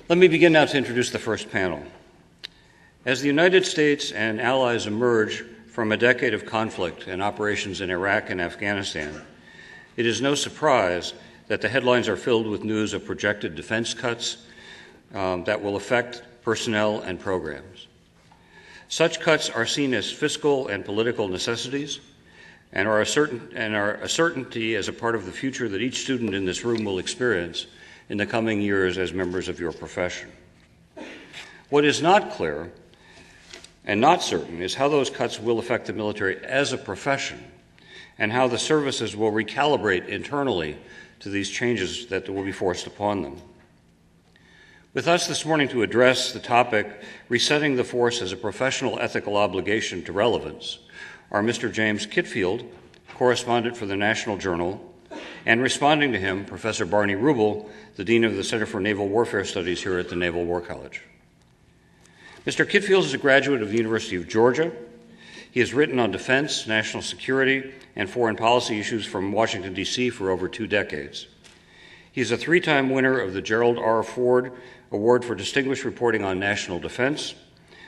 Let me begin now to introduce the first panel. As the United States and allies emerge from a decade of conflict and operations in Iraq and Afghanistan, it is no surprise that the headlines are filled with news of projected defense cuts that will affect personnel and programs. Such cuts are seen as fiscal and political necessities and are a certainty as a part of the future that each student in this room will experience in the coming years as members of your profession. What is not clear and not certain is how those cuts will affect the military as a profession and how the services will recalibrate internally to these changes that will be forced upon them. With us this morning to address the topic, resetting the force as a professional ethical obligation to relevance, are Mr. James Kitfield, correspondent for the National Journal, and responding to him, Professor Barney Rubel, the Dean of the Center for Naval Warfare Studies here at the Naval War College. Mr. Kitfield is a graduate of the University of Georgia. He has written on defense, national security, and foreign policy issues from Washington, D.C. for over 2 decades. He is a 3-time winner of the Gerald R. Ford Award for Distinguished Reporting on National Defense,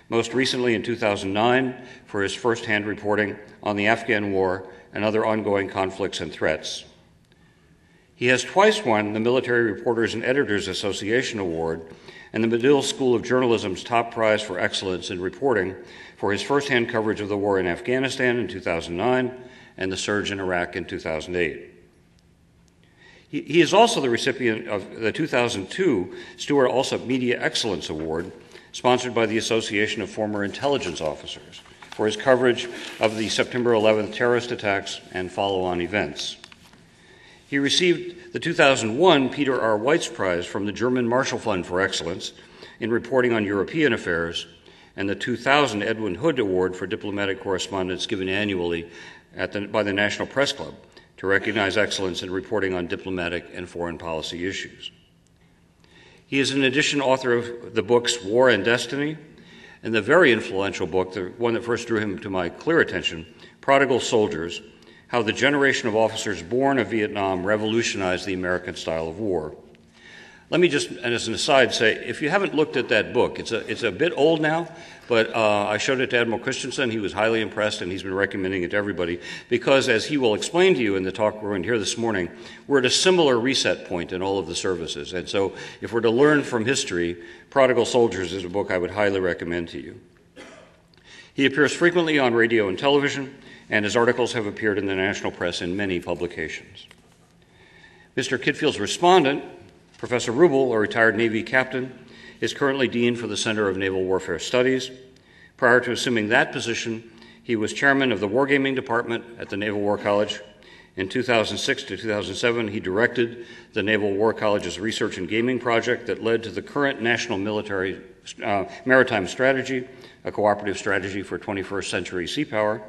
most recently in 2009 for his first-hand reporting on the Afghan War and other ongoing conflicts and threats. He has twice won the Military Reporters and Editors Association Award and the Medill School of Journalism's top prize for excellence in reporting for his first-hand coverage of the war in Afghanistan in 2009 and the surge in Iraq in 2008. He is also the recipient of the 2002 Stuart Alsop Media Excellence Award, sponsored by the Association of Former Intelligence Officers, for his coverage of the September 11th terrorist attacks and follow-on events. He received the 2001 Peter R. Weitz Prize from the German Marshall Fund for Excellence in reporting on European affairs, and the 2000 Edwin Hood Award for diplomatic correspondence given annually by the National Press Club to recognize excellence in reporting on diplomatic and foreign policy issues. He is in addition author of the books War and Destiny and the very influential book, the one that first drew him to my clear attention, Prodigal Soldiers, How the Generation of Officers Born of Vietnam Revolutionized the American Style of War. Let me just, and as an aside, say, if you haven't looked at that book, it's a bit old now, but I showed it to Admiral Christensen. He was highly impressed, and he's been recommending it to everybody because, as he will explain to you in the talk we're going to hear this morning, we're at a similar reset point in all of the services. And so if we're to learn from history, Prodigal Soldiers is a book I would highly recommend to you. He appears frequently on radio and television, and his articles have appeared in the national press in many publications. Mr. Kitfield's respondent, Professor Rubel, a retired Navy captain, is currently Dean for the Center of Naval Warfare Studies. Prior to assuming that position, he was chairman of the Wargaming Department at the Naval War College. In 2006 to 2007, he directed the Naval War College's research and gaming project that led to the current National Maritime Strategy, a cooperative strategy for 21st century sea power,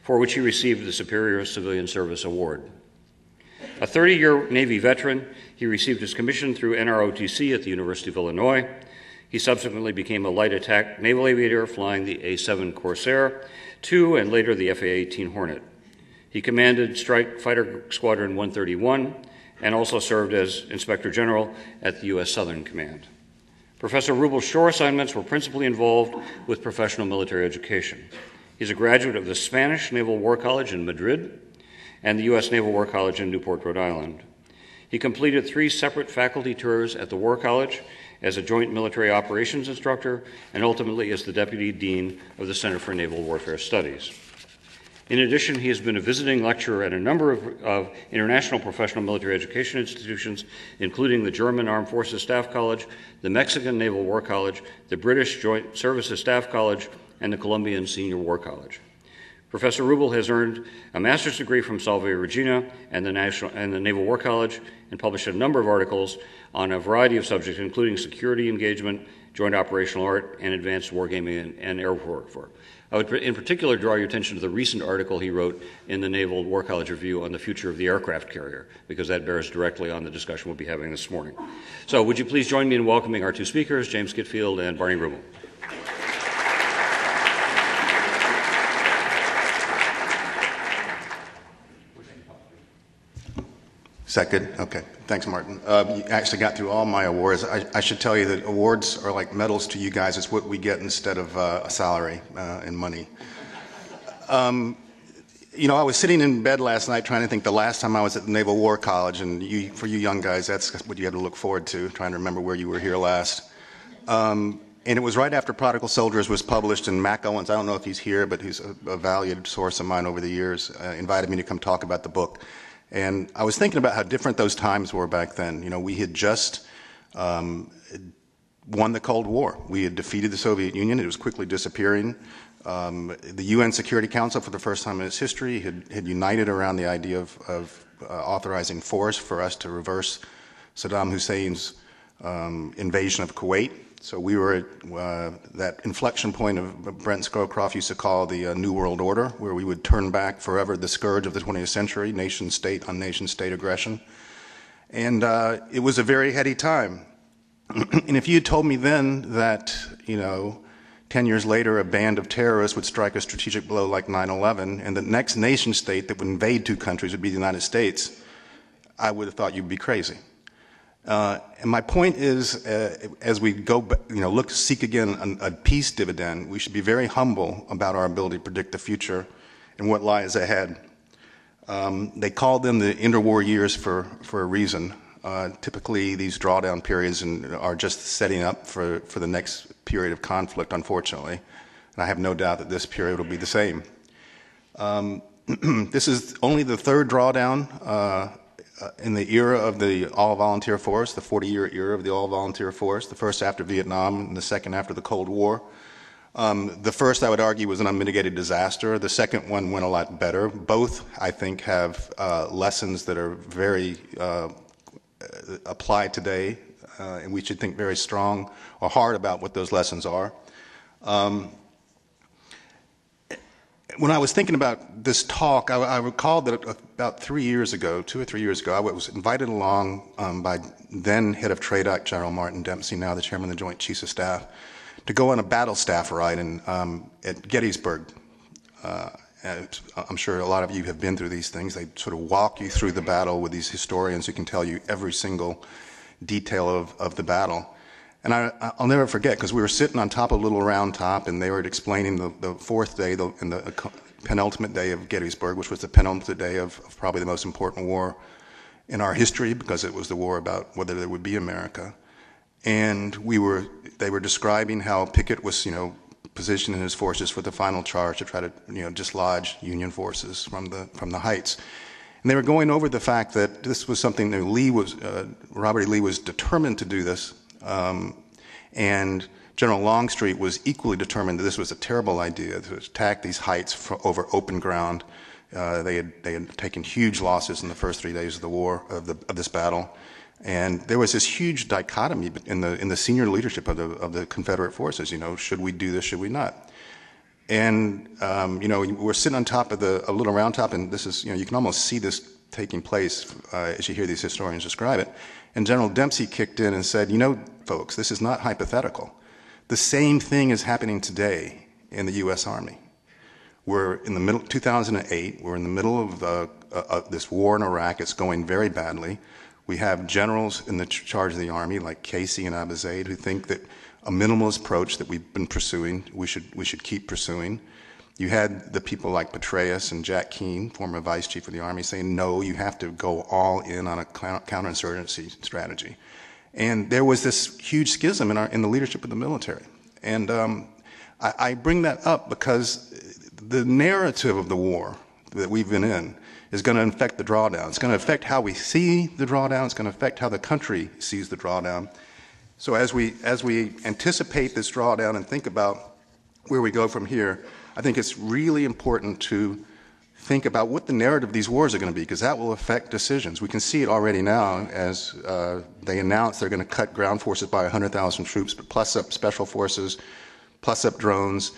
for which he received the Superior Civilian Service Award. A 30-year Navy veteran, he received his commission through NROTC at the University of Illinois. He subsequently became a light attack naval aviator flying the A-7 Corsair II and later the FA-18 Hornet. He commanded Strike Fighter Squadron 131 and also served as Inspector General at the U.S. Southern Command. Professor Rubel's shore assignments were principally involved with professional military education. He's a graduate of the Spanish Naval War College in Madrid and the U.S. Naval War College in Newport, Rhode Island. He completed 3 separate faculty tours at the War College as a joint military operations instructor and ultimately as the Deputy Dean of the Center for Naval Warfare Studies. In addition, he has been a visiting lecturer at a number of international professional military education institutions, including the German Armed Forces Staff College, the Mexican Naval War College, the British Joint Services Staff College, and the Colombian Senior War College. Professor Rubel has earned a master's degree from Salve Regina and the Naval War College and published a number of articles on a variety of subjects, including security engagement, joint operational art, and advanced wargaming and air warfare. I would in particular draw your attention to the recent article he wrote in the Naval War College Review on the future of the aircraft carrier, because that bears directly on the discussion we'll be having this morning. So would you please join me in welcoming our 2 speakers, James Kitfield and Barney Rubel. Is that good? Okay. Thanks, Martin. You actually got through all my awards. I should tell you that awards are like medals to you guys. It's what we get instead of a salary and money. You know, I was sitting in bed last night trying to think the last time I was at the Naval War College, and for you young guys, that's what you have to look forward to, trying to remember where you were here last. And it was right after Prodigal Soldiers was published, and Mac Owens, I don't know if he's here, but he's a valued source of mine over the years, invited me to come talk about the book. And I was thinking about how different those times were back then. You know, we had just won the Cold War. We had defeated the Soviet Union. It was quickly disappearing. The UN Security Council, for the first time in its history, had united around the idea of authorizing force for us to reverse Saddam Hussein's invasion of Kuwait. So we were at that inflection point of Brent Scowcroft used to call the New World Order, where we would turn back forever the scourge of the 20th century, nation-state on nation-state aggression. And it was a very heady time. And if you had told me then that, you know, 10 years later, a band of terrorists would strike a strategic blow like 9/11, and the next nation state that would invade two countries would be the United States, I would have thought you'd be crazy. And my point is, as we go, you know, seek again a peace dividend, we should be very humble about our ability to predict the future and what lies ahead. They call them the interwar years for a reason. Typically, these drawdown periods are just setting up for the next period of conflict, unfortunately. And I have no doubt that this period will be the same. This is only the third drawdown in the era of the all-volunteer force, the 40-year era of the all-volunteer force, the first after Vietnam and the second after the Cold War. The first, I would argue, was an unmitigated disaster. The second one went a lot better. Both, I think, have lessons that are very apply today, and we should think very strong or hard about what those lessons are. When I was thinking about this talk, I recalled that about 3 years ago, 2 or 3 years ago, I was invited along by then head of TRADOC, General Martin Dempsey, now the chairman of the Joint Chiefs of Staff, to go on a battle staff ride at Gettysburg. I'm sure a lot of you have been through these things. They sort of walk you through the battle with these historians who can tell you every single detail of the battle. And I'll never forget, because we were sitting on top of a little round top, and they were explaining the fourth day and the penultimate day of Gettysburg, which was the penultimate day of probably the most important war in our history, because it was the war about whether there would be America. And they were describing how Pickett was, you know, positioning his forces for the final charge to try to, you know, dislodge Union forces from the heights. And they were going over the fact that this was something that Robert E. Lee was determined to do this, and General Longstreet was equally determined that this was a terrible idea to attack these heights over open ground. They had taken huge losses in the first 3 days of the war of this battle, and there was this huge dichotomy in the senior leadership of the Confederate forces. You know, should we do this? Should we not? And you know, we're sitting on top of a little round top, and this is, you know, you can almost see this taking place as you hear these historians describe it. And General Dempsey kicked in and said, you know, folks, this is not hypothetical. The same thing is happening today in the U.S. Army. We're in the middle, 2008, we're in the middle of this war in Iraq. It's going very badly. We have generals in the charge of the Army, like Casey and Abu Zaid, who think that a minimalist approach that we've been pursuing, we should keep pursuing. You had the people like Petraeus and Jack Keane, former vice chief of the Army, saying, no, you have to go all in on a counterinsurgency strategy. And there was this huge schism in the leadership of the military. And I bring that up because the narrative of the war that we've been in is going to affect the drawdown. It's going to affect how we see the drawdown. It's going to affect how the country sees the drawdown. So as we anticipate this drawdown and think about where we go from here, I think it's really important to think about what the narrative of these wars are going to be, because that will affect decisions. We can see it already now as they announce they're going to cut ground forces by 100,000 troops, but plus up special forces, plus up drones.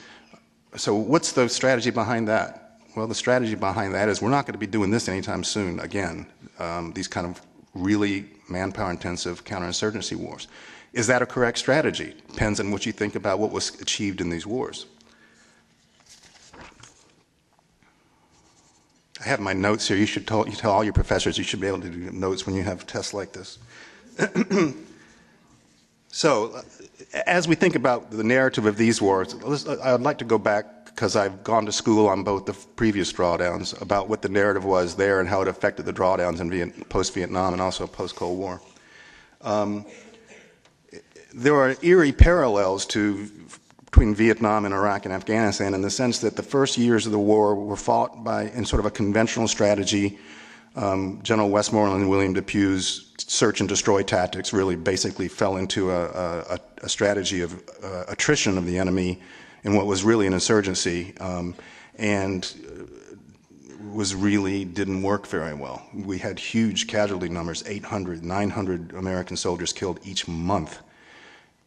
So what's the strategy behind that? Well, the strategy behind that is we're not going to be doing this anytime soon again, these kind of really manpower-intensive counterinsurgency wars. Is that a correct strategy? Depends on what you think about what was achieved in these wars. I have my notes here. You tell all your professors you should be able to do notes when you have tests like this. So, as we think about the narrative of these wars, I would like to go back, because I've gone to school on both the previous drawdowns, about what the narrative was there and how it affected the drawdowns in post-Vietnam and also post-Cold War. There are eerie parallels between Vietnam and Iraq and Afghanistan in the sense that the first years of the war were fought in sort of a conventional strategy. General Westmoreland and William Depew's search and destroy tactics really basically fell into a strategy of attrition of the enemy in what was really an insurgency, and didn't work very well. We had huge casualty numbers, 800, 900 American soldiers killed each month.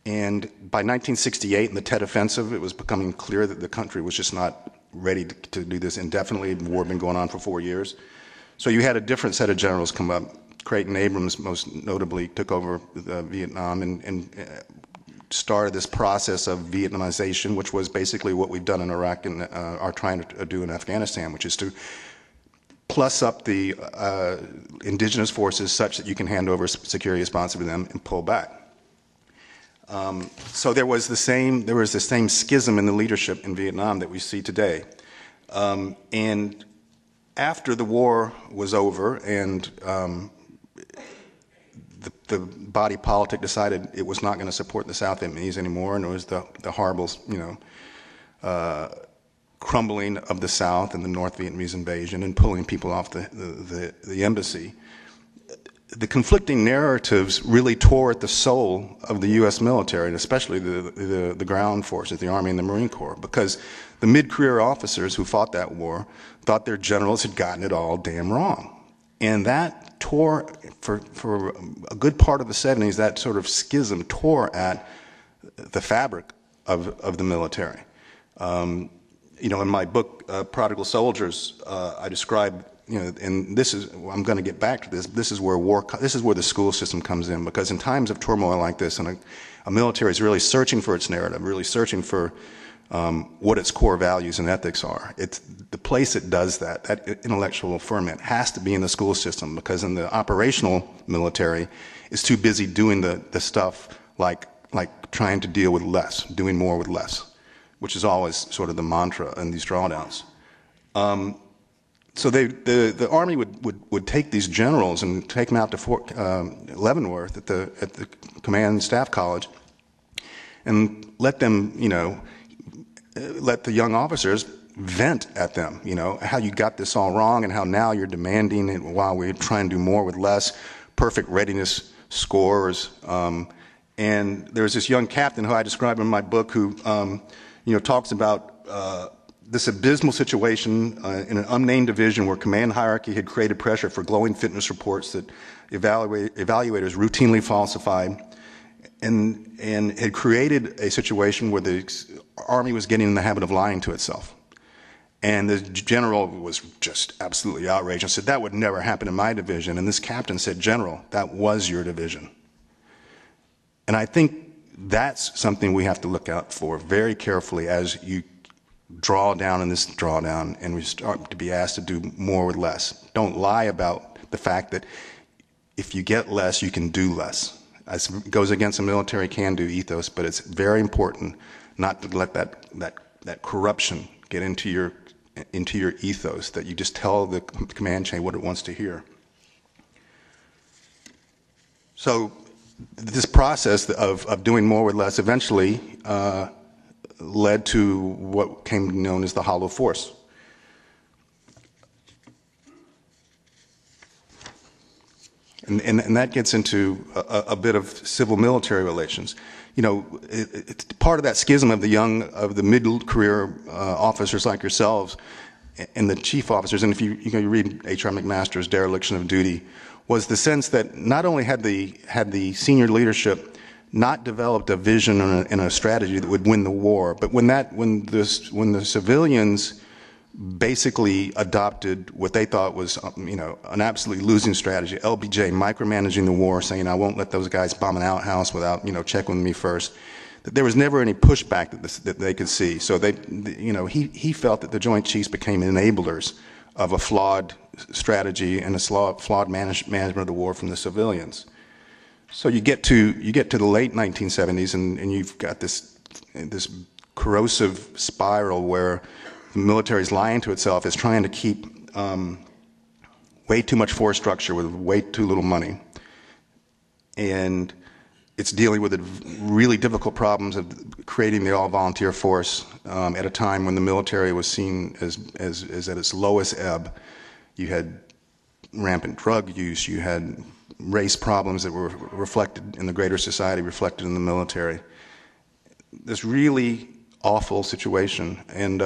And by 1968, in the Tet Offensive, it was becoming clear that the country was just not ready to do this indefinitely. The war had been going on for 4 years. So you had a different set of generals come up. Creighton Abrams, most notably, took over Vietnam and started this process of Vietnamization, which was basically what we've done in Iraq and are trying to do in Afghanistan, which is to plus up the indigenous forces such that you can hand over security responsibility to them and pull back. So there was the same schism in the leadership in Vietnam that we see today. And after the war was over and the body politic decided it was not going to support the South Vietnamese anymore, and it was the horrible, crumbling of the South and the North Vietnamese invasion and pulling people off the embassy. The conflicting narratives really tore at the soul of the U.S. military, and especially the ground forces, the Army and the Marine Corps, because the mid-career officers who fought that war thought their generals had gotten it all damn wrong. And that tore, for a good part of the 70s, that sort of schism tore at the fabric of the military. In my book, Prodigal Soldiers, I describe, and this is, I'm going to get back to this, this is where the school system comes in, because in times of turmoil like this, and a military is really searching for its narrative, really searching for what its core values and ethics are. It's the place it does that intellectual ferment has to be in the school system, because in the operational military, it's too busy doing the stuff like trying to deal with less, doing more with less, which is always sort of the mantra in these drawdowns. So the Army would take these generals and take them out to Fort Leavenworth at the Command and Staff College, and let them, let the young officers vent at them, how you got this all wrong and how now you're demanding it while we're trying to do more with less, perfect readiness scores. And there's this young captain who I describe in my book who, talks about this abysmal situation in an unnamed division where command hierarchy had created pressure for glowing fitness reports that evaluators routinely falsified, and had created a situation where the Army was getting in the habit of lying to itself. And the general was just absolutely outraged and said, that would never happen in my division. And this captain said, General, that was your division. And I think that's something we have to look out for very carefully as you draw down in this drawdown and we start to be asked to do more with less. Don't lie about the fact that if you get less, you can do less. It goes against a military can-do ethos, but it's very important not to let that corruption get into your ethos, that you just tell the command chain what it wants to hear. So this process of doing more with less eventually led to what came known as the hollow force. And that gets into a bit of civil-military relations. It's part of that schism of the mid-career officers like yourselves and the chief officers, and if you read H.R. McMaster's Dereliction of Duty, was the sense that not only had the senior leadership not developed a vision and a strategy that would win the war, but when the civilians basically adopted what they thought was, an absolutely losing strategy. LBJ micromanaging the war, saying, I won't let those guys bomb an outhouse without, checking with me first. That there was never any pushback that they could see. So he felt that the Joint Chiefs became enablers of a flawed strategy and a flawed management of the war from the civilians. So you get to the late 1970s, and you've got this corrosive spiral where the military is lying to itself, is trying to keep way too much force structure with way too little money, and it's dealing with the really difficult problems of creating the all-volunteer force at a time when the military was seen as at its lowest ebb. You had rampant drug use, you had race problems that were reflected in the greater society, reflected in the military. This really awful situation, and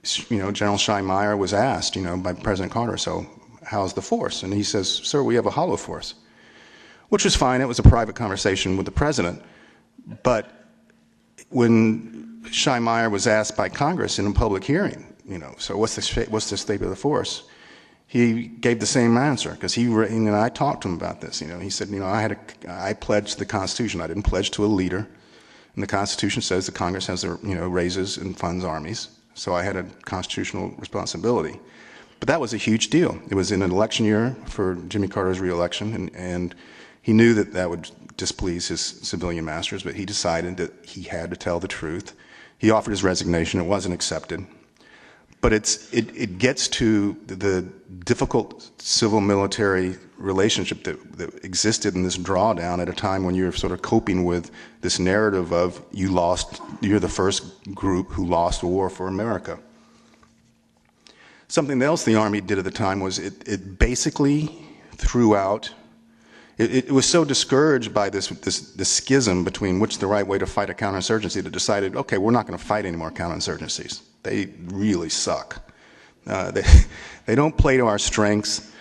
General Scheinmeier was asked, by President Carter, so how's the force? And he says, sir, we have a hollow force. Which was fine. It was a private conversation with the president. But when Scheinmeier was asked by Congress in a public hearing, so what's the state of the force? He gave the same answer, because I talked to him about this. He said, I pledged the Constitution. I didn't pledge to a leader. And the Constitution says the Congress has the raises and funds armies. So I had a constitutional responsibility. But that was a huge deal. It was in an election year for Jimmy Carter's reelection, and he knew that would displease his civilian masters, but he decided that he had to tell the truth. He offered his resignation. It wasn't accepted. But it gets to the difficult civil-military relationship that existed in this drawdown at a time when you're sort of coping with this narrative of you're the first group who lost the war for America. Something else the Army did at the time was it basically threw out. It was so discouraged by this schism between which the right way to fight a counterinsurgency that decided, okay, we're not going to fight any more counterinsurgencies. They really suck. They don't play to our strengths.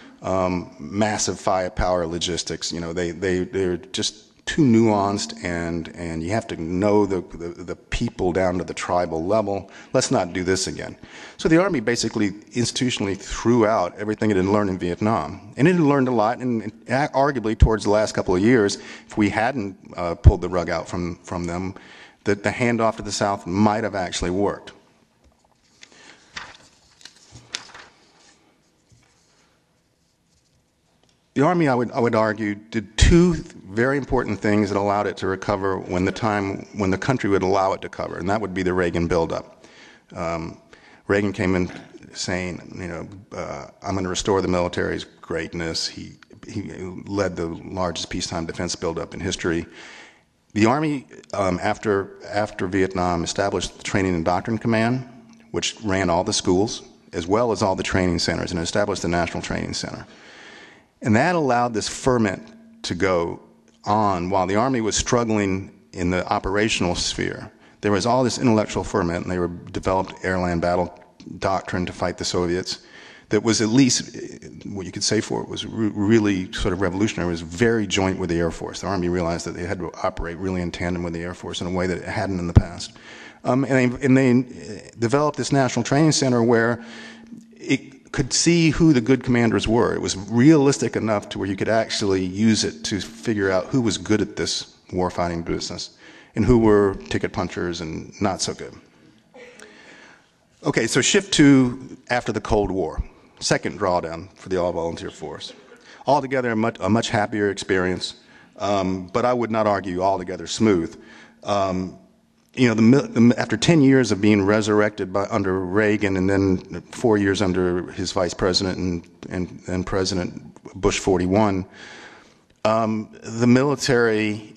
Massive firepower logistics. They're just too nuanced, and you have to know the people down to the tribal level. Let's not do this again. So the Army basically institutionally threw out everything it had learned in Vietnam. And it had learned a lot, and arguably towards the last couple of years, if we hadn't pulled the rug out from them, that the handoff to the South might have actually worked. The Army, I would argue, did two very important things that allowed it to recover when the country would allow it to cover, and that would be the Reagan buildup. Reagan came in saying, I'm going to restore the military's greatness. He led the largest peacetime defense buildup in history. The Army, after Vietnam, established the Training and Doctrine Command, which ran all the schools, as well as all the training centers, and established the National Training Center. And that allowed this ferment to go on while the Army was struggling in the operational sphere. There was all this intellectual ferment, and they developed airland battle doctrine to fight the Soviets that was at least, what you could say for it, was really sort of revolutionary. It was very joint with the Air Force. The Army realized that they had to operate really in tandem with the Air Force in a way that it hadn't in the past. And they developed this National Training Center where it could see who the good commanders were. It was realistic enough to where you could actually use it to figure out who was good at this warfighting business and who were ticket punchers and not so good. Okay, so shift to after the Cold War. Second drawdown for the all-volunteer force. Altogether, a much happier experience, but I would not argue altogether smooth. After 10 years of being resurrected under Reagan, and then 4 years under his vice president and President Bush 41, the military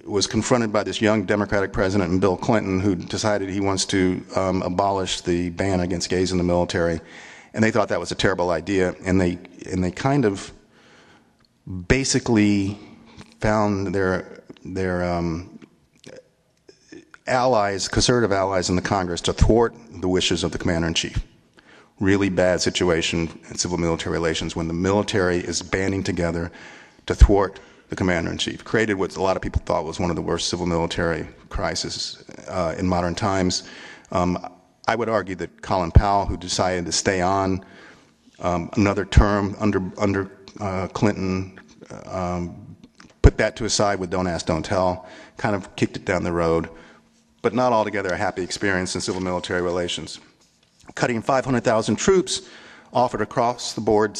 was confronted by this young Democratic president and Bill Clinton, who decided he wants to abolish the ban against gays in the military, and they thought that was a terrible idea, and they kind of basically found their allies, conservative allies in the Congress, to thwart the wishes of the commander-in-chief. Really bad situation in civil-military relations when the military is banding together to thwart the commander-in-chief. Created what a lot of people thought was one of the worst civil-military crises in modern times. I would argue that Colin Powell, who decided to stay on another term under Clinton, put that to a side with Don't Ask, Don't Tell, kind of kicked it down the road, but not altogether a happy experience in civil-military relations. cutting 500,000 troops, offered across the board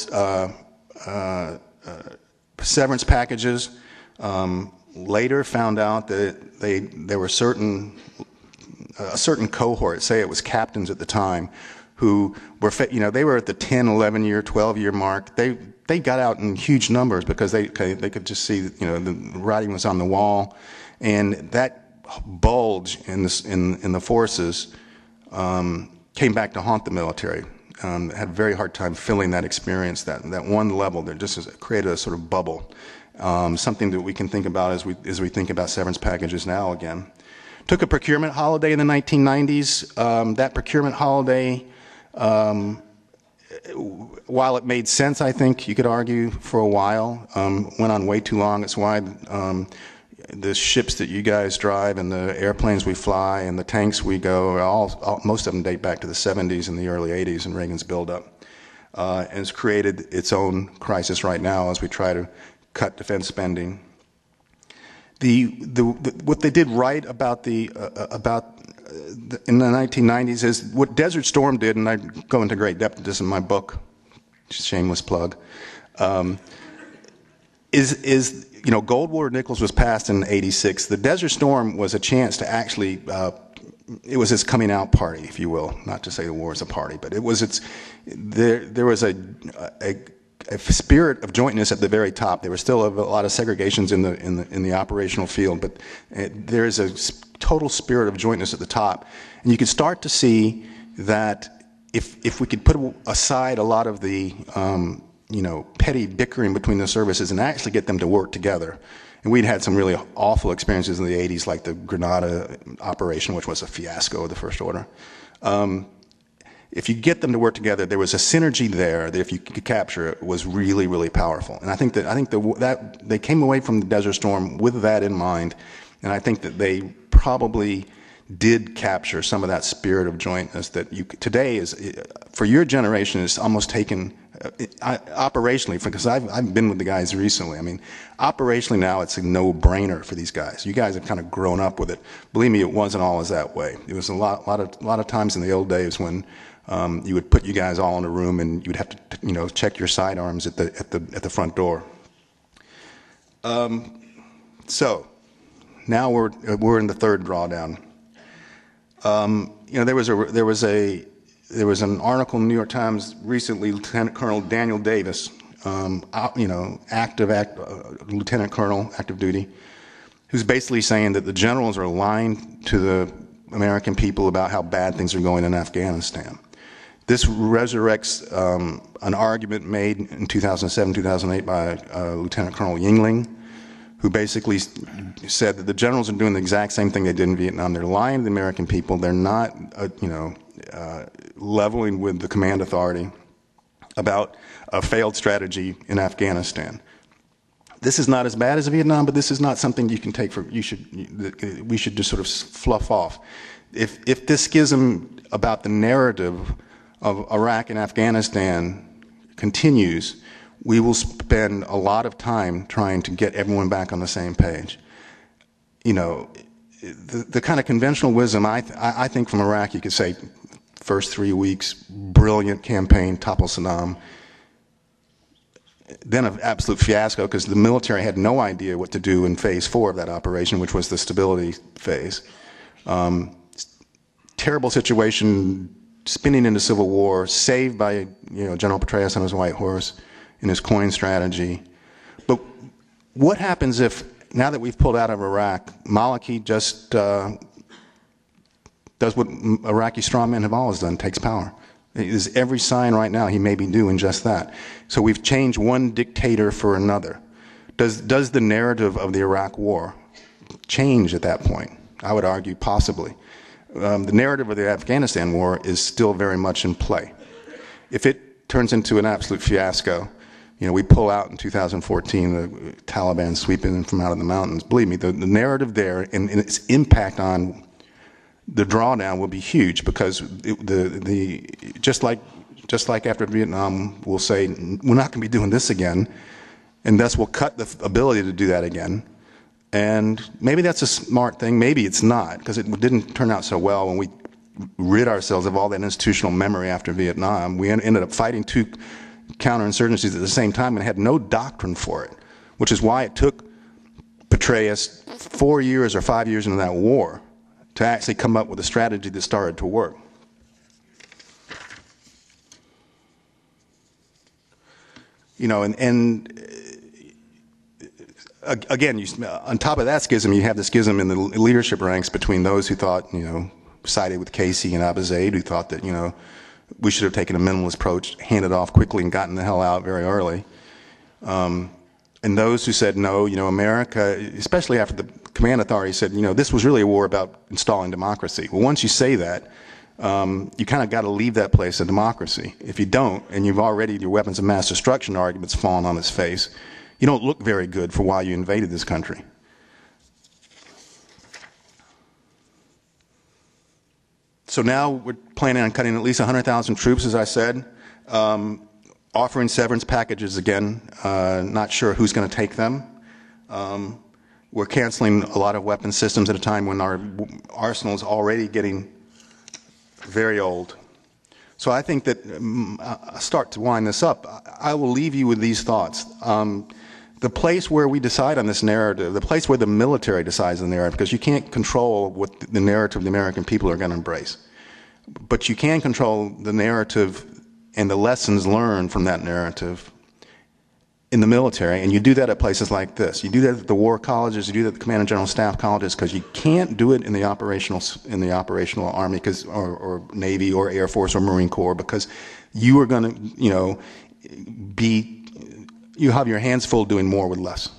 severance packages. Later found out that there were a certain cohort, say it was captains at the time, who were, they were at the 10, 11 year, 12 year mark. They got out in huge numbers because they could just see, the writing was on the wall, and that bulge in the forces came back to haunt the military. Had a very hard time filling that experience, that one level that just created a sort of bubble. Something that we can think about as we think about severance packages now again. Took a procurement holiday in the 1990s. That procurement holiday, while it made sense, I think you could argue for a while, went on way too long. It's why the ships that you guys drive and the airplanes we fly and the tanks we go, most of them date back to the 70s and the early 80s and Reagan's buildup. And it's created its own crisis right now as we try to cut defense spending. What they did right about in the 1990s is what Desert Storm did, and I go into great depth of this in my book, shameless plug, is Gold War Nichols was passed in '86. The Desert Storm was a chance to actually, it was its coming out party, if you will. Not to say the war is a party, but it was there was a spirit of jointness at the very top. There were still a lot of segregations in the operational field, but there is a total spirit of jointness at the top, and you could start to see that if we could put aside a lot of the petty bickering between the services and actually get them to work together. And we'd had some really awful experiences in the 80s, like the Grenada operation, which was a fiasco of the First Order. If you get them to work together, there was a synergy there that if you could capture it was really, really powerful. And I think that they came away from the Desert Storm with that in mind, and I think that they probably did capture some of that spirit of jointness that today is, for your generation, is almost taken operationally, because I've been with the guys recently. I mean, operationally now it's a no-brainer for these guys. You guys have kind of grown up with it. Believe me, it wasn't always that way. It was a lot of times in the old days when you would put you guys all in a room and you'd have to check your sidearms at the front door. So now we're in the third drawdown. There was an article in the New York Times recently, Lieutenant Colonel Daniel Davis, Lieutenant Colonel, active duty, who's basically saying that the generals are lying to the American people about how bad things are going in Afghanistan. This resurrects an argument made in 2007, 2008 by Lieutenant Colonel Yingling, who basically said that the generals are doing the exact same thing they did in Vietnam. They're lying to the American people. They're not, leveling with the command authority about a failed strategy in Afghanistan. This is not as bad as Vietnam, but this is not something you can take for. We should just sort of fluff off. If this schism about the narrative of Iraq and Afghanistan continues, we will spend a lot of time trying to get everyone back on the same page. The kind of conventional wisdom, I think from Iraq, you could say, first 3 weeks, brilliant campaign, topple Saddam. Then an absolute fiasco because the military had no idea what to do in phase 4 of that operation, which was the stability phase. Terrible situation, spinning into civil war, saved by General Petraeus on his white horse in his coin strategy. But what happens if, now that we've pulled out of Iraq, Maliki just does what Iraqi strongmen have always done, takes power? There's every sign right now he may be doing just that. So we've changed one dictator for another. Does the narrative of the Iraq war change at that point? I would argue possibly. The narrative of the Afghanistan war is still very much in play. If it turns into an absolute fiasco, we pull out in 2014, the Taliban sweeping from out of the mountains. Believe me, the narrative there and its impact on the drawdown will be huge because just like after Vietnam, we'll say we're not going to be doing this again, and thus we'll cut the ability to do that again. And maybe that's a smart thing, maybe it's not, because it didn't turn out so well when we rid ourselves of all that institutional memory after Vietnam. We ended up fighting two counterinsurgencies at the same time and had no doctrine for it, which is why it took Petraeus 4 years or 5 years into that war to actually come up with a strategy that started to work. You know, again, on top of that schism, you have the schism in the leadership ranks between those who thought, you know, sided with Casey and Abu Zaid, who thought that, you know, we should have taken a minimalist approach, handed off quickly and gotten the hell out very early. And those who said, no, you know, America, especially after the command authority said, you know, this was really a war about installing democracy. Well, once you say that, you kind of got to leave that place of democracy. If you don't, and you've already, your weapons of mass destruction argument's fallen on its face, you don't look very good for why you invaded this country. So now we're planning on cutting at least 100,000 troops, as I said, offering severance packages again, not sure who's going to take them. We're canceling a lot of weapon systems at a time when our arsenal is already getting very old. So I think that, I'll start to wind this up, I will leave you with these thoughts. The place where we decide on this narrative, the place where the military decides the narrative, because you can't control what the narrative the American people are going to embrace, but you can control the narrative and the lessons learned from that narrative in the military, and you do that at places like this. You do that at the war colleges, you do that at the command and general staff colleges, because you can't do it in the operational army, or Navy or Air Force or Marine Corps, because you are going to, you know, you have your hands full doing more with less.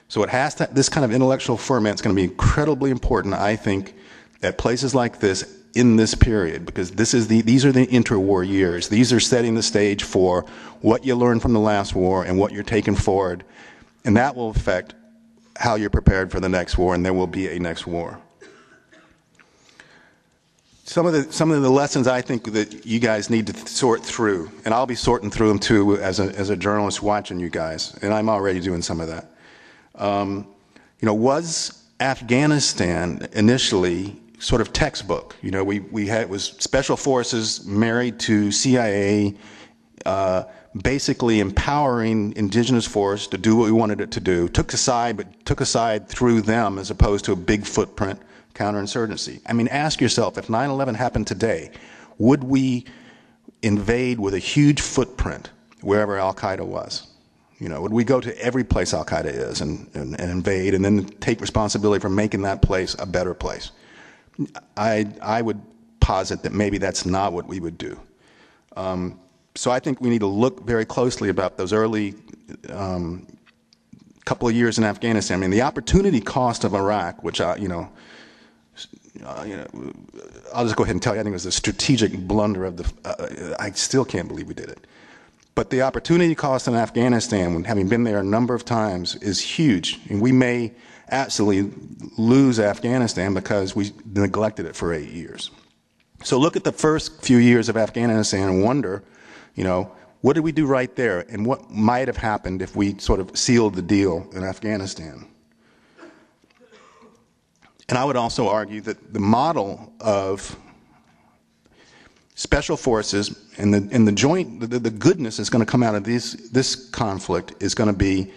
So it has to, this kind of intellectual ferment is going to be incredibly important, I think, at places like this in this period, because these are the interwar years. These are setting the stage for what you learned from the last war and what you're taking forward, and that will affect how you're prepared for the next war, and there will be a next war. Some of the lessons I think that you guys need to sort through, and I'll be sorting through them too as a journalist watching you guys, and I'm already doing some of that. You know, was Afghanistan initially sort of textbook? You know, it was special forces married to CIA, basically empowering indigenous force to do what we wanted it to do, took aside through them as opposed to a big footprint counterinsurgency. I mean, ask yourself, if 9/11 happened today, would we invade with a huge footprint wherever Al-Qaeda was? You know, would we go to every place Al-Qaeda is and invade and then take responsibility for making that place a better place? I would posit that maybe that's not what we would do. So I think we need to look very closely about those early couple of years in Afghanistan. I mean, the opportunity cost of Iraq, which I'll just go ahead and tell you, I think it was a strategic blunder of I still can't believe we did it. But the opportunity cost in Afghanistan, having been there a number of times, is huge. And we may absolutely lose Afghanistan because we neglected it for 8 years. So look at the first few years of Afghanistan and wonder, you know, what did we do right there? And what might have happened if we sort of sealed the deal in Afghanistan? And I would also argue that the model of special forces and the joint, the goodness that's going to come out of this conflict is going to be,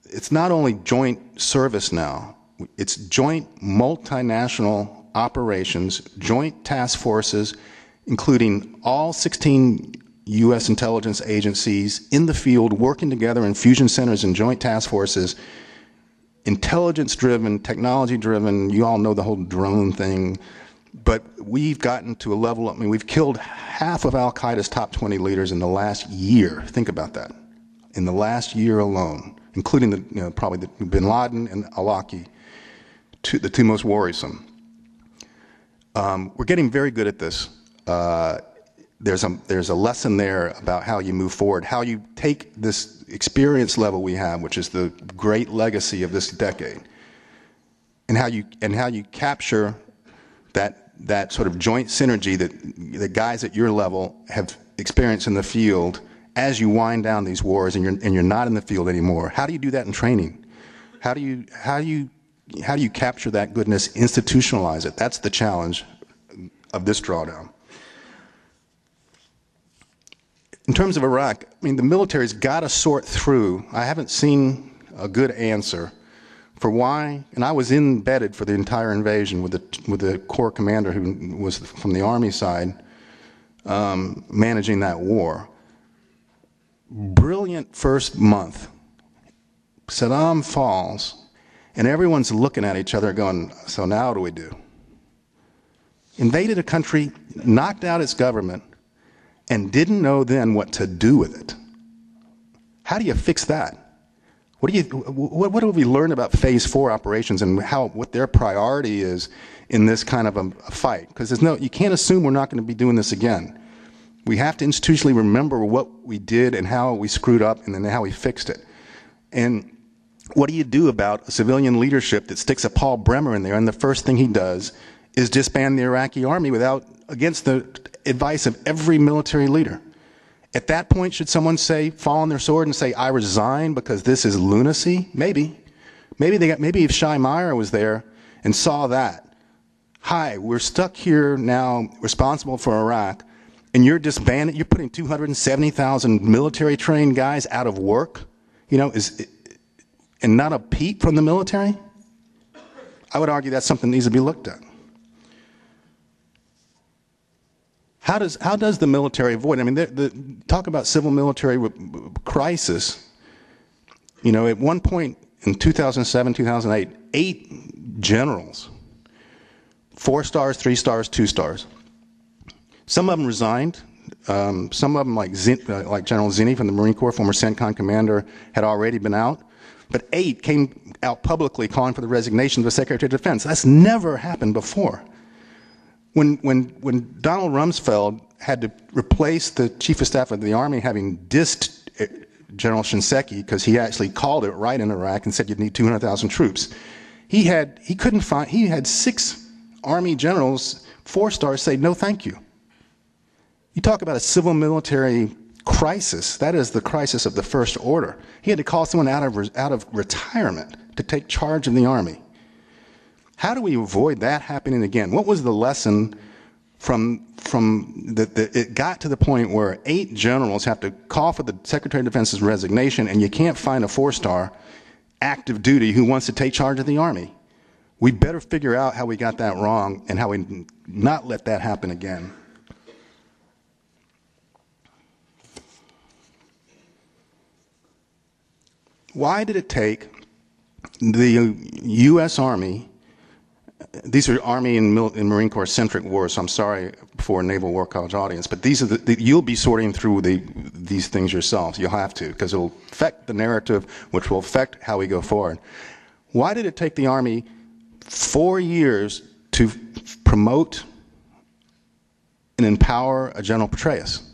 it's not only joint service now, it's joint multinational operations, joint task forces, including all 16 U.S. intelligence agencies in the field working together in fusion centers and joint task forces, intelligence-driven, technology-driven. You all know the whole drone thing. But we've gotten to a level, I mean, we've killed half of Al-Qaeda's top 20 leaders in the last year. Think about that. In the last year alone, including probably the bin Laden and Awlaki, the two most worrisome. We're getting very good at this. There's a lesson there about how you move forward, how you take this experience level we have, which is the great legacy of this decade, and how you capture that sort of joint synergy that the guys at your level have experienced in the field as you wind down these wars and you're not in the field anymore. How do you do that in training? How do you capture that goodness, institutionalize it? That's the challenge of this drawdown. In terms of Iraq, I mean, the military's got to sort through. I haven't seen a good answer for why, and I was embedded for the entire invasion with the Corps commander who was from the Army side managing that war. Brilliant first month. Saddam falls, and everyone's looking at each other going, so now what do we do? Invaded a country, knocked out its government, and didn't know then what to do with it. How do you fix that? What have we learned about Phase 4 operations and what their priority is in this kind of a fight? Because you can't assume we're not going to be doing this again. We have to institutionally remember what we did and how we screwed up and then how we fixed it. And what do you do about a civilian leadership that sticks a Paul Bremer in there and the first thing he does is disband the Iraqi army against the advice of every military leader? At that point, should someone fall on their sword and say, I resign because this is lunacy? Maybe. Maybe if Shai Meyer was there and saw that. Hi, we're stuck here now responsible for Iraq, and you're disbanding, you're putting 270,000 military trained guys out of work, and not a peep from the military? I would argue that's something that needs to be looked at. How does the military avoid? I mean, talk about civil military crisis. At one point in 2007, 2008, 8 generals, 4 stars, 3 stars, 2 stars. Some of them resigned. Some of them, like General Zinni from the Marine Corps, former CENTCOM commander, had already been out. But 8 came out publicly calling for the resignation of the Secretary of Defense. That's never happened before. When Donald Rumsfeld had to replace the Chief of Staff of the Army, having dissed General Shinseki because he actually called it right in Iraq and said you'd need 200,000 troops, he had 6 Army generals, 4 stars, say no thank you. You talk about a civil military crisis. That is the crisis of the first order. He had to call someone out of retirement to take charge of the Army. How do we avoid that happening again? What was the lesson from it got to the point where 8 generals have to call for the Secretary of Defense's resignation, and you can't find a 4-star active duty who wants to take charge of the Army? We better figure out how we got that wrong and how we not let that happen again. Why did it take the U.S. Army? These are Army and Marine Corps centric wars, so I'm sorry for a Naval War College audience, but these are you'll be sorting through these things yourselves. You'll have to, because it'll affect the narrative, which will affect how we go forward. Why did it take the Army 4 years to promote and empower a General Petraeus?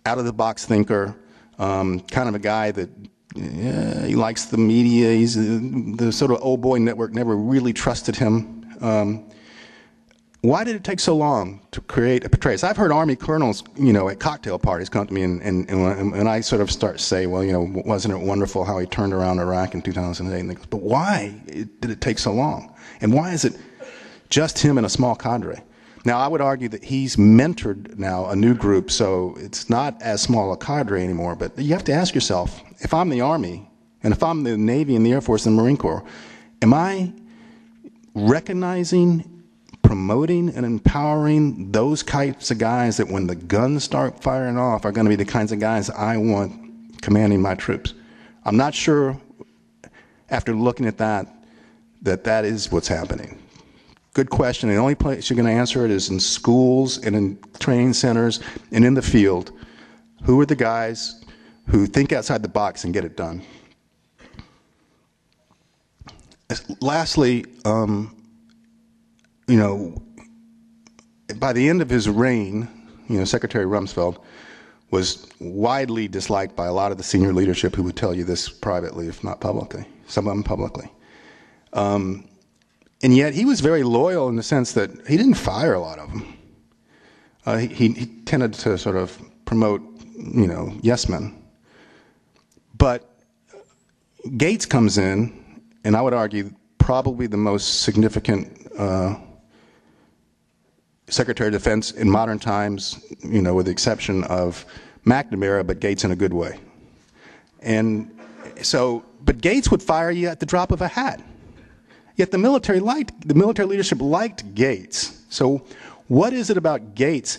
Out-of-the-box thinker, kind of a guy that he likes the media. He's the sort of old boy network never really trusted him. Why did it take so long to create a Petraeus? I've heard Army colonels, at cocktail parties come to me and I sort of start to say, well, wasn't it wonderful how he turned around Iraq in 2008? And they go, but why did it take so long? And why is it just him and a small cadre? Now, I would argue that he's mentored now a new group, so it's not as small a cadre anymore. But you have to ask yourself, if I'm the Army, and if I'm the Navy and the Air Force and the Marine Corps, am I recognizing, promoting, and empowering those types of guys that when the guns start firing off are going to be the kinds of guys I want commanding my troops? I'm not sure, after looking at that is what's happening. Good question. The only place you're going to answer it is in schools and in training centers and in the field. Who are the guys who think outside the box and get it done? Lastly, by the end of his reign, Secretary Rumsfeld was widely disliked by a lot of the senior leadership who would tell you this privately, if not publicly, some of them publicly. And yet he was very loyal in the sense that he didn't fire a lot of them. He tended to sort of promote, yes men. But Gates comes in, and I would argue probably the most significant Secretary of Defense in modern times, with the exception of McNamara, but Gates in a good way. And so, but Gates would fire you at the drop of a hat. Yet the military leadership liked Gates. So what is it about Gates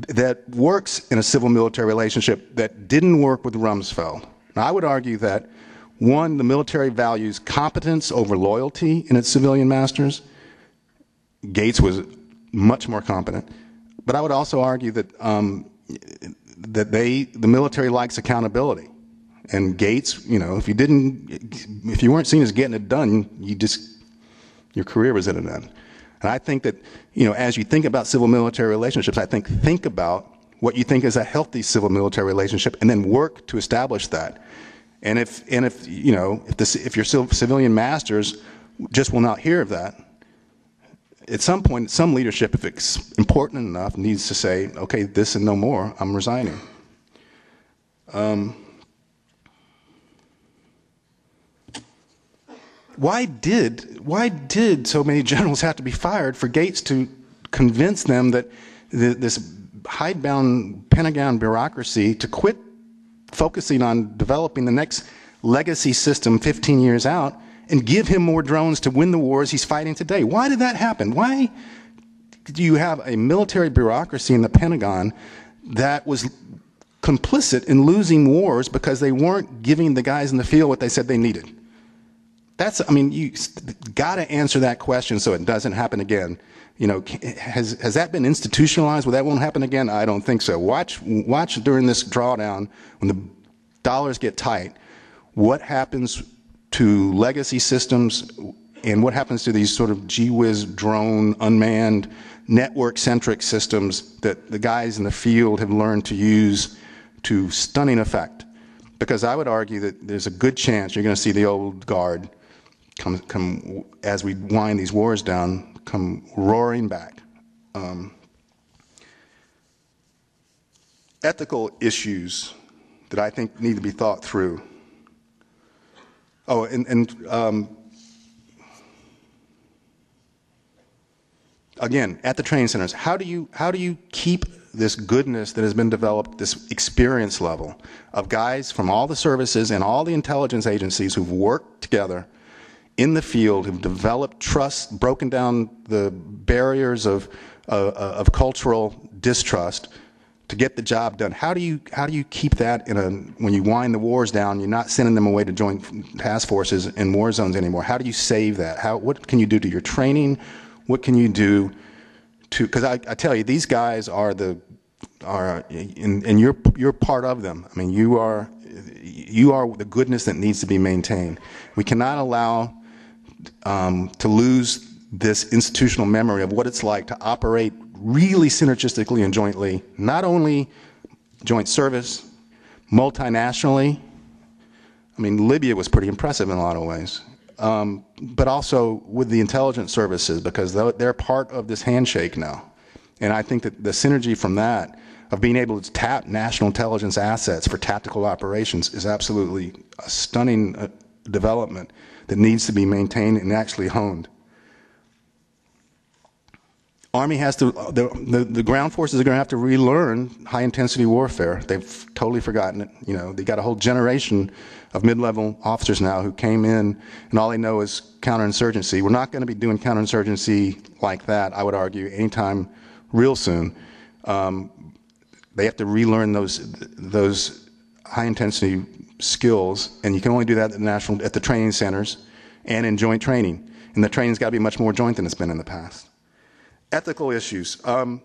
that works in a civil-military relationship that didn't work with Rumsfeld? Now, I would argue that, one, the military values competence over loyalty in its civilian masters. Gates was much more competent. But I would also argue that the military likes accountability. And Gates, if you weren't seen as getting it done, your career was at an end. And I think that, as you think about civil-military relationships, think about what you think is a healthy civil-military relationship, and then work to establish that. And if your civilian masters just will not hear of that, at some point, some leadership, if it's important enough, needs to say, okay, this and no more, I'm resigning. Why did so many generals have to be fired for Gates to convince them that this hidebound Pentagon bureaucracy to quit focusing on developing the next legacy system 15 years out and give him more drones to win the wars he's fighting today? Why did that happen? Why do you have a military bureaucracy in the Pentagon that was complicit in losing wars because they weren't giving the guys in the field what they said they needed? You got to answer that question so it doesn't happen again. Has that been institutionalized where that won't happen again? I don't think so. Watch during this drawdown when the dollars get tight, what happens to legacy systems and what happens to these sort of gee-whiz drone, unmanned, network-centric systems that the guys in the field have learned to use to stunning effect. Because I would argue that there's a good chance you're going to see the old guard come as we wind these wars down, come roaring back. Ethical issues that I think need to be thought through. Oh, again, at the training centers, how do you keep this goodness that has been developed, this experience level of guys from all the services and all the intelligence agencies who've worked together in the field, who've developed trust, broken down the barriers of cultural distrust to get the job done? How do you keep that when you wind the wars down, you're not sending them away to joint task forces in war zones anymore? How do you save that? What can you do to your training? What can you do to, because I tell you, these guys and you're part of them. I mean, you are the goodness that needs to be maintained. We cannot allow to lose this institutional memory of what it's like to operate really synergistically and jointly, not only joint service, multinationally. I mean, Libya was pretty impressive in a lot of ways. But also with the intelligence services, because they're part of this handshake now. And I think that the synergy from that, of being able to tap national intelligence assets for tactical operations, is absolutely a stunning development that needs to be maintained and actually honed. Army has to, the ground forces are going to have to relearn high-intensity warfare. They've totally forgotten it. They got a whole generation of mid-level officers now who came in and all they know is counterinsurgency. We're not going to be doing counterinsurgency like that, I would argue, anytime real soon. They have to relearn those high-intensity skills, and you can only do that at the training centers and in joint training. And the training's got to be much more joint than it's been in the past. Ethical issues. I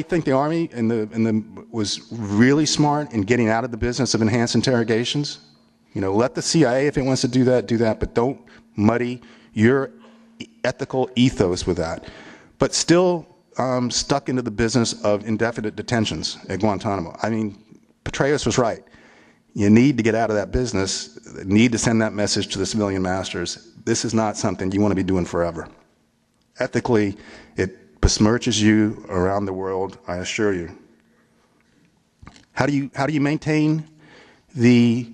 think the Army was really smart in getting out of the business of enhanced interrogations. Let the CIA, if it wants to do that, but don't muddy your ethical ethos with that. But still stuck into the business of indefinite detentions at Guantanamo. I mean, Petraeus was right. You need to get out of that business, need to send that message to the civilian masters. This is not something you want to be doing forever. Ethically, it besmirches you around the world, I assure you. How do you maintain the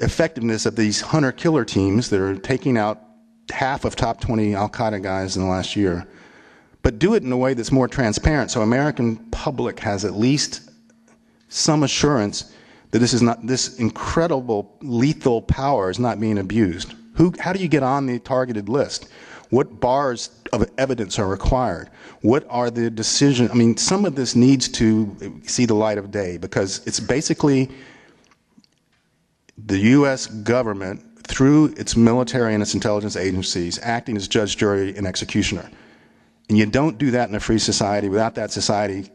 effectiveness of these hunter-killer teams that are taking out half of top 20 al-Qaeda guys in the last year but do it in a way that's more transparent so American public has at least some assurance that this incredible lethal power is not being abused. How do you get on the targeted list? What bars of evidence are required? What are the decisions? I mean, some of this needs to see the light of day because it's basically the U.S. government, through its military and its intelligence agencies, acting as judge, jury, and executioner. And you don't do that in a free society without that society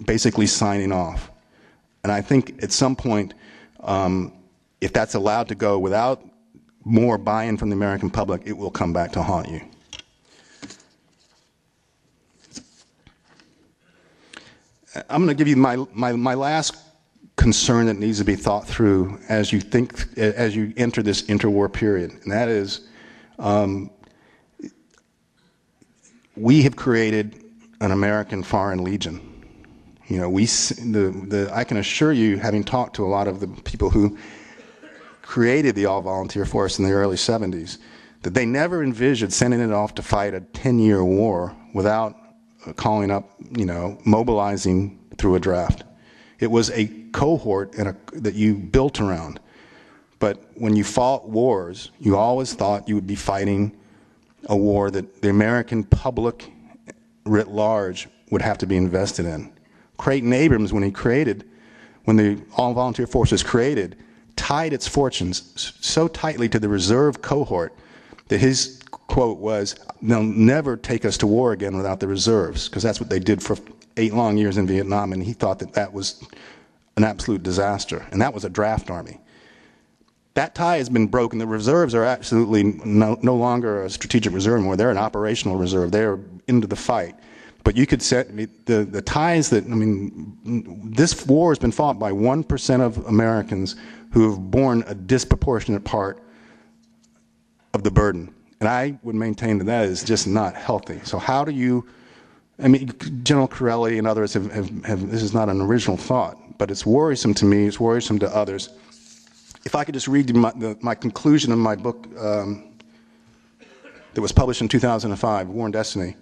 basically signing off. And I think at some point, if that's allowed to go without more buy-in from the American public, it will come back to haunt you. I'm going to give you my last concern that needs to be thought through as you enter this interwar period, and that is we have created an American Foreign Legion. You know, I can assure you, having talked to a lot of the people who created the all-volunteer force in the early 70s, that they never envisioned sending it off to fight a 10-year war without calling up, mobilizing through a draft. It was a cohort that you built around. But when you fought wars, you always thought you would be fighting a war that the American public writ large would have to be invested in. Creighton Abrams, when the all-volunteer force was created, tied its fortunes so tightly to the reserve cohort that his quote was, "They'll never take us to war again without the reserves," because that's what they did for 8 long years in Vietnam, and he thought that was an absolute disaster, and that was a draft army. That tie has been broken. The reserves are absolutely no longer a strategic reserve anymore. They're an operational reserve. They're into the fight. But you could set the ties that, this war has been fought by 1% of Americans who have borne a disproportionate part of the burden. And I would maintain that is just not healthy. So how do you, General Corelli and others have, this is not an original thought, but it's worrisome to me, it's worrisome to others. If I could just read my conclusion of my book that was published in 2005, War and Destiny.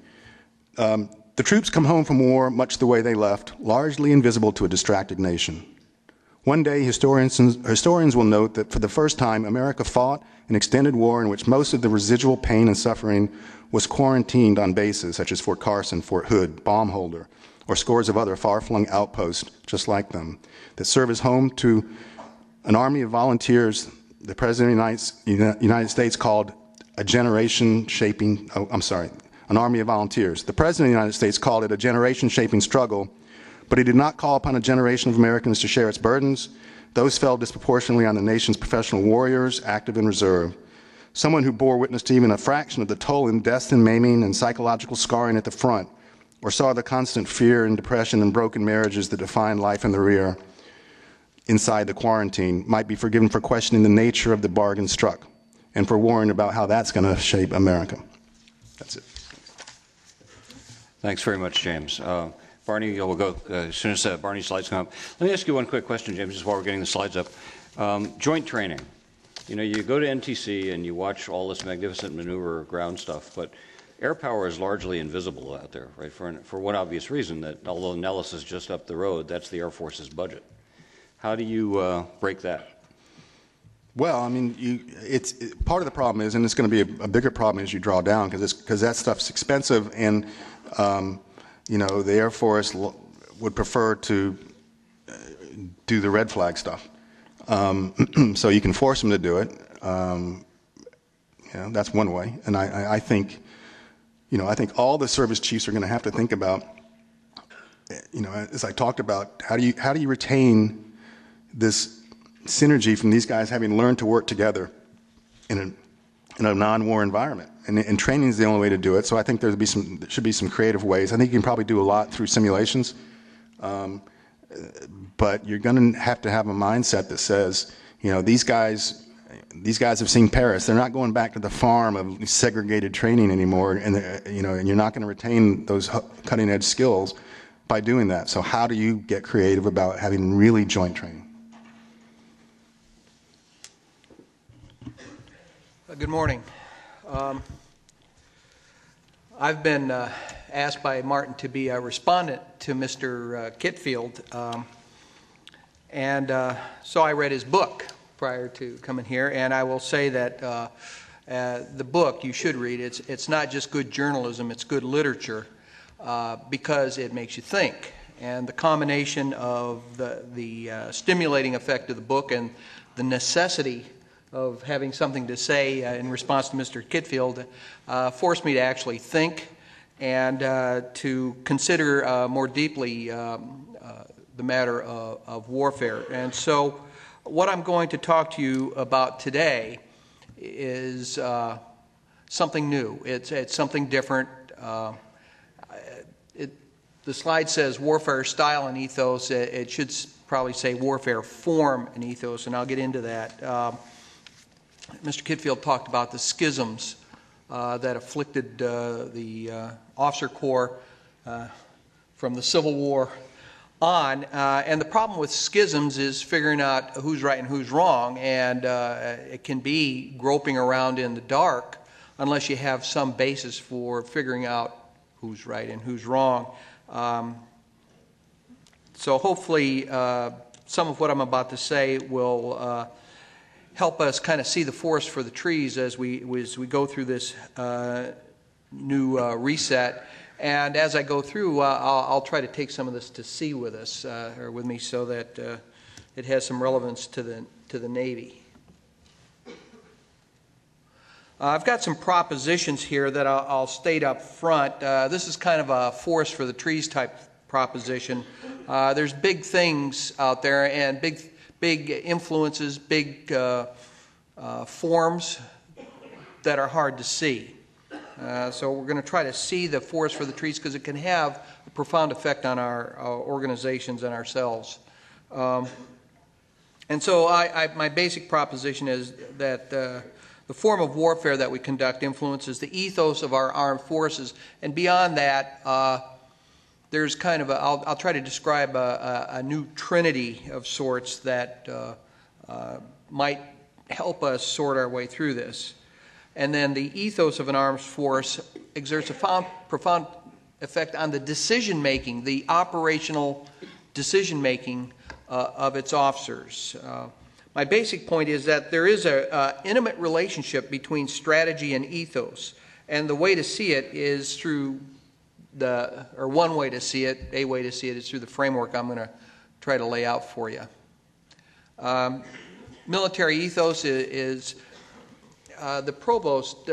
The troops come home from war much the way they left, largely invisible to a distracted nation. One day, historians will note that for the first time, America fought an extended war in which most of the residual pain and suffering was quarantined on bases such as Fort Carson, Fort Hood, Baumholder, or scores of other far-flung outposts just like them that serve as home to an army of volunteers the President of the United States called a generation-shaping, an army of volunteers. The President of the United States called it a generation-shaping struggle, but he did not call upon a generation of Americans to share its burdens. Those fell disproportionately on the nation's professional warriors, active and reserve. Someone who bore witness to even a fraction of the toll in death and maiming and psychological scarring at the front, or saw the constant fear and depression and broken marriages that define life in the rear inside the quarantine, might be forgiven for questioning the nature of the bargain struck and for worrying about how that's going to shape America. That's it. Thanks very much, James. Barney, we'll go as soon as Barney's slides come up. Let me ask you one quick question, James, just while we're getting the slides up. Joint training. You go to NTC and you watch all this magnificent maneuver ground stuff, but air power is largely invisible out there, right? For one obvious reason, that although Nellis is just up the road, that's the Air Force's budget. How do you break that? Well, part of the problem is, and it's going to be a bigger problem as you draw down, because that stuff's expensive, and the Air Force would prefer to do the red flag stuff. So you can force them to do it. That's one way, and I think all the service chiefs are going to have to think about, as I talked about, how do you retain this synergy from these guys having learned to work together in a non-war environment, and training is the only way to do it. So I think there should be some creative ways. I think you can probably do a lot through simulations, but you're going to have a mindset that says, these guys have seen Paris. They're not going back to the farm of segregated training anymore, and you're not going to retain those cutting-edge skills by doing that. So how do you get creative about having really joint training? Good morning. I've been asked by Martin to be a respondent to Mr. Kitfield, so I read his book prior to coming here, and I will say that the book you should read. It's not just good journalism; it's good literature because it makes you think. And the combination of the stimulating effect of the book and the necessity of having something to say in response to Mr. Kitfield forced me to actually think and to consider more deeply the matter of warfare. And so what I'm going to talk to you about today is something new. It's something different. The slide says warfare style and ethos. It should probably say warfare form and ethos, and I'll get into that. Mr. Kitfield talked about the schisms that afflicted the officer corps from the Civil War on, and the problem with schisms is figuring out who's right and who's wrong, and it can be groping around in the dark unless you have some basis for figuring out who's right and who's wrong. So hopefully some of what I'm about to say will help us kind of see the forest for the trees as we go through this new reset. And as I go through, I'll try to take some of this to sea with us, or with me, so that it has some relevance to the Navy. I've got some propositions here that I'll state up front. This is kind of a forest for the trees type proposition. There's big things out there and big influences, big forms that are hard to see. So we're going to try to see the forest for the trees because it can have a profound effect on our organizations and ourselves. And so my basic proposition is that the form of warfare that we conduct influences the ethos of our armed forces, and beyond that, there's kind of I'll try to describe a new trinity of sorts that might help us sort our way through this. And then the ethos of an armed force exerts a profound effect on the decision-making, the operational decision-making of its officers. My basic point is that there is an intimate relationship between strategy and ethos, and the way to see it is through one way to see it, a way to see it is through the framework I'm going to try to lay out for you. Military ethos is the provost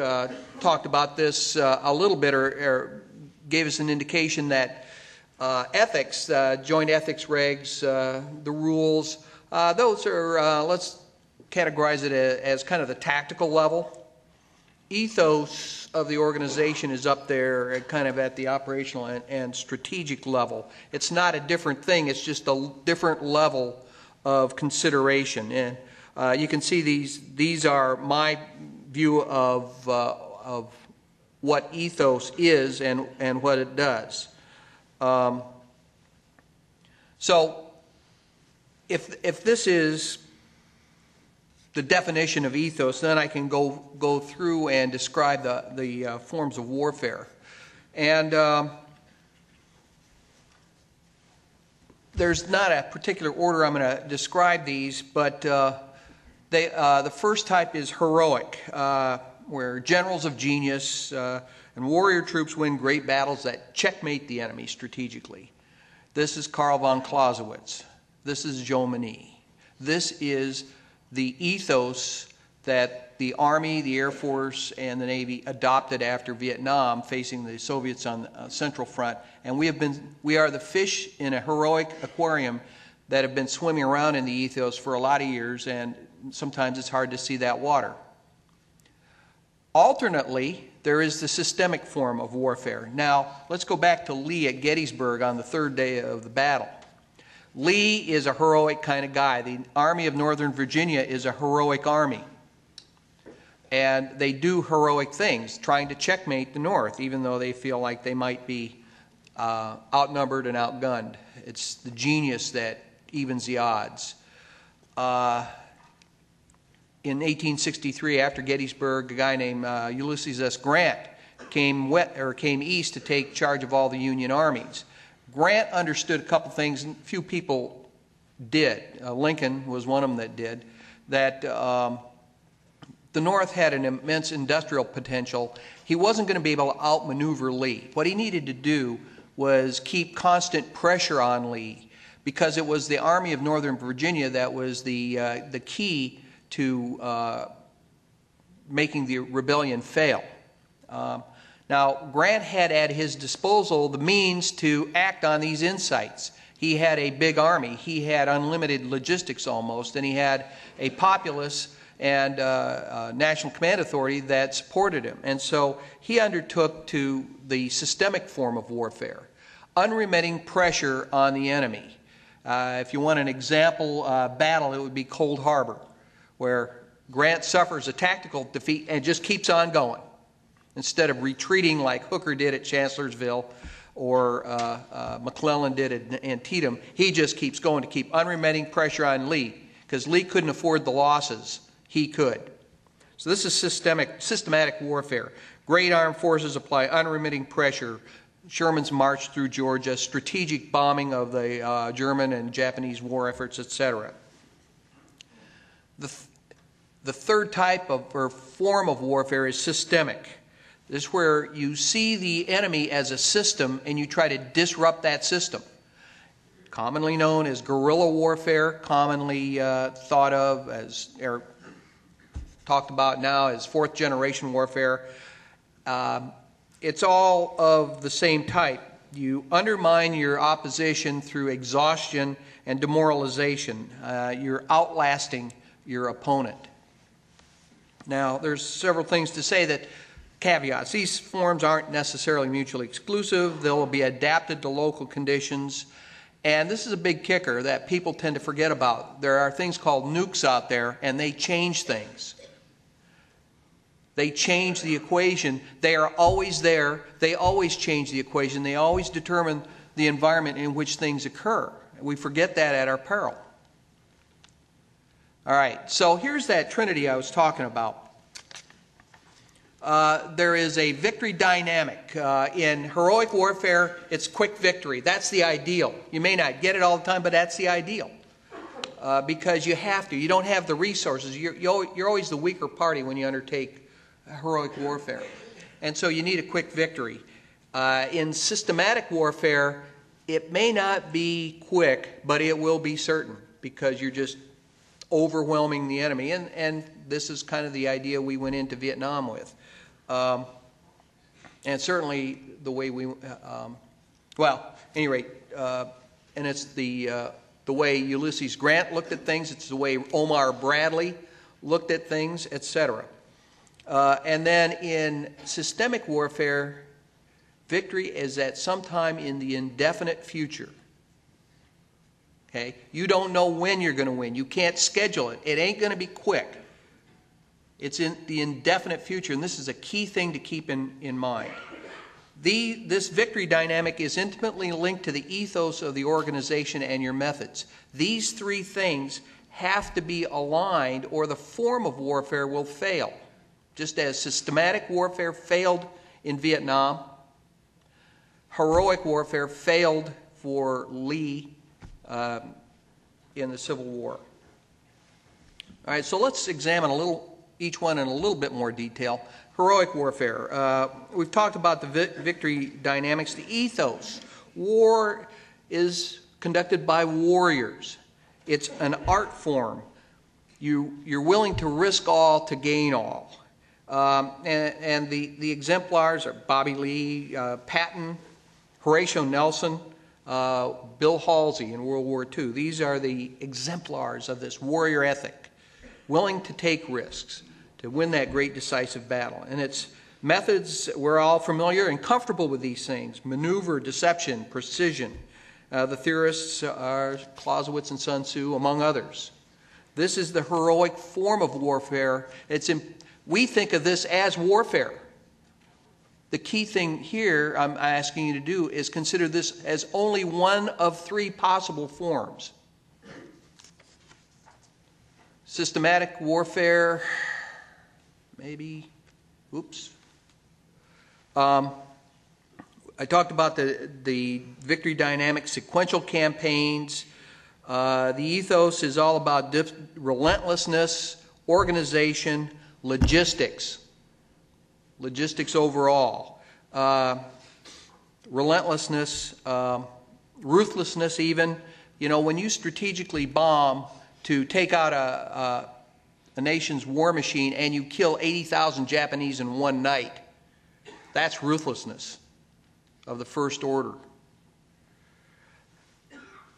talked about this a little bit, or gave us an indication that ethics, joint ethics regs, the rules, those are, let's categorize it as kind of the tactical level. Ethos of the organization is up there kind of at the operational and strategic level. It's not a different thing, it's just a different level of consideration. And you can see these are my view of what ethos is and what it does. So if this is the definition of ethos, then I can go through and describe the forms of warfare. And there's not a particular order I'm going to describe these, but the first type is heroic, where generals of genius and warrior troops win great battles that checkmate the enemy strategically. This is Karl von Clausewitz. This is Jomini. This is the ethos that the Army, the Air Force, and the Navy adopted after Vietnam, facing the Soviets on the Central Front. And we are the fish in a heroic aquarium that have been swimming around in the ethos for a lot of years, and sometimes it's hard to see that water. Alternately, there is the systemic form of warfare. Now, let's go back to Lee at Gettysburg on the third day of the battle. Lee is a heroic kind of guy. The Army of Northern Virginia is a heroic army. And they do heroic things, trying to checkmate the North, even though they feel like they might be outnumbered and outgunned. It's the genius that evens the odds. In 1863, after Gettysburg, a guy named Ulysses S. Grant came east to take charge of all the Union armies. Grant understood a couple things, and few people did. Lincoln was one of them that did. That the North had an immense industrial potential. He wasn't going to be able to outmaneuver Lee. What he needed to do was keep constant pressure on Lee, because it was the Army of Northern Virginia that was the key to making the rebellion fail. Now, Grant had at his disposal the means to act on these insights. He had a big army. He had unlimited logistics almost, and he had a populace and National Command Authority that supported him. And so he undertook to the systemic form of warfare, unremitting pressure on the enemy. If you want an example battle, it would be Cold Harbor, where Grant suffers a tactical defeat and just keeps on going. Instead of retreating like Hooker did at Chancellorsville or McClellan did at Antietam, he just keeps going to keep unremitting pressure on Lee, because Lee couldn't afford the losses. He could. So this is systematic warfare. Great armed forces apply unremitting pressure. Sherman's march through Georgia, strategic bombing of the German and Japanese war efforts, etc. The third type of or form of warfare is systemic. This is where you see the enemy as a system and you try to disrupt that system. Commonly known as guerrilla warfare, commonly thought of as, or talked about now as fourth generation warfare. It's all of the same type. You undermine your opposition through exhaustion and demoralization. You're outlasting your opponent. Now, there's several things to say that caveats. These forms aren't necessarily mutually exclusive. They'll be adapted to local conditions. And this is a big kicker that people tend to forget about. There are things called nukes out there, and they change things. They change the equation. They are always there. They always change the equation. They always determine the environment in which things occur. We forget that at our peril. All right, so here's that trinity I was talking about. There is a victory dynamic. In heroic warfare, it's quick victory. That's the ideal. You may not get it all the time, but that's the ideal. Because you have to. You don't have the resources. You're always the weaker party when you undertake heroic warfare. And so you need a quick victory. In systematic warfare, it may not be quick, but it will be certain, because you're just overwhelming the enemy. And this is kind of the idea we went into Vietnam with. And certainly the way we, well, at any rate, and it's the way Ulysses Grant looked at things, it's the way Omar Bradley looked at things, etc. And then in systemic warfare, victory is at some time in the indefinite future. Okay? You don't know when you're going to win. You can't schedule it. It ain't going to be quick. It's in the indefinite future, and this is a key thing to keep in mind. This victory dynamic is intimately linked to the ethos of the organization and your methods. These three things have to be aligned, or the form of warfare will fail. Just as systematic warfare failed in Vietnam, heroic warfare failed for Lee in the Civil War. All right, so let's examine each one in a little bit more detail. Heroic warfare. We've talked about the victory dynamics, the ethos. War is conducted by warriors. It's an art form. You're willing to risk all to gain all. And the exemplars are Bobby Lee, Patton, Horatio Nelson, Bill Halsey in World War II. These are the exemplars of this warrior ethic, willing to take risks to win that great decisive battle. And its methods, we're all familiar and comfortable with these things: maneuver, deception, precision. The theorists are Clausewitz and Sun Tzu, among others. This is the heroic form of warfare. We think of this as warfare. The key thing here I'm asking you to do is consider this as only one of three possible forms. Systematic warfare, maybe, oops. I talked about the victory dynamic sequential campaigns. The ethos is all about relentlessness, organization, logistics overall. Relentlessness, ruthlessness even. You know, when you strategically bomb to take out a nation's war machine and you kill 80,000 Japanese in one night, that's ruthlessness of the first order.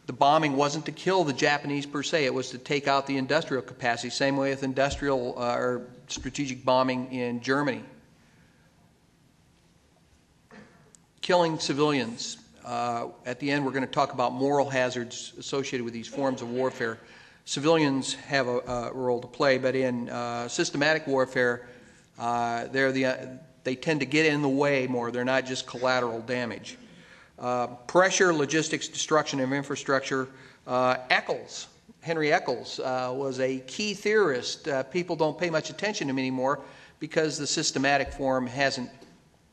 The bombing wasn't to kill the Japanese per se, it was to take out the industrial capacity, same way with industrial or strategic bombing in Germany. Killing civilians. At the end we're going to talk about moral hazards associated with these forms of warfare. Civilians have a role to play, but in systematic warfare they tend to get in the way more. They're not just collateral damage. Pressure, logistics, destruction of infrastructure. Henry Eccles was a key theorist. People don't pay much attention to him anymore because the systematic form hasn't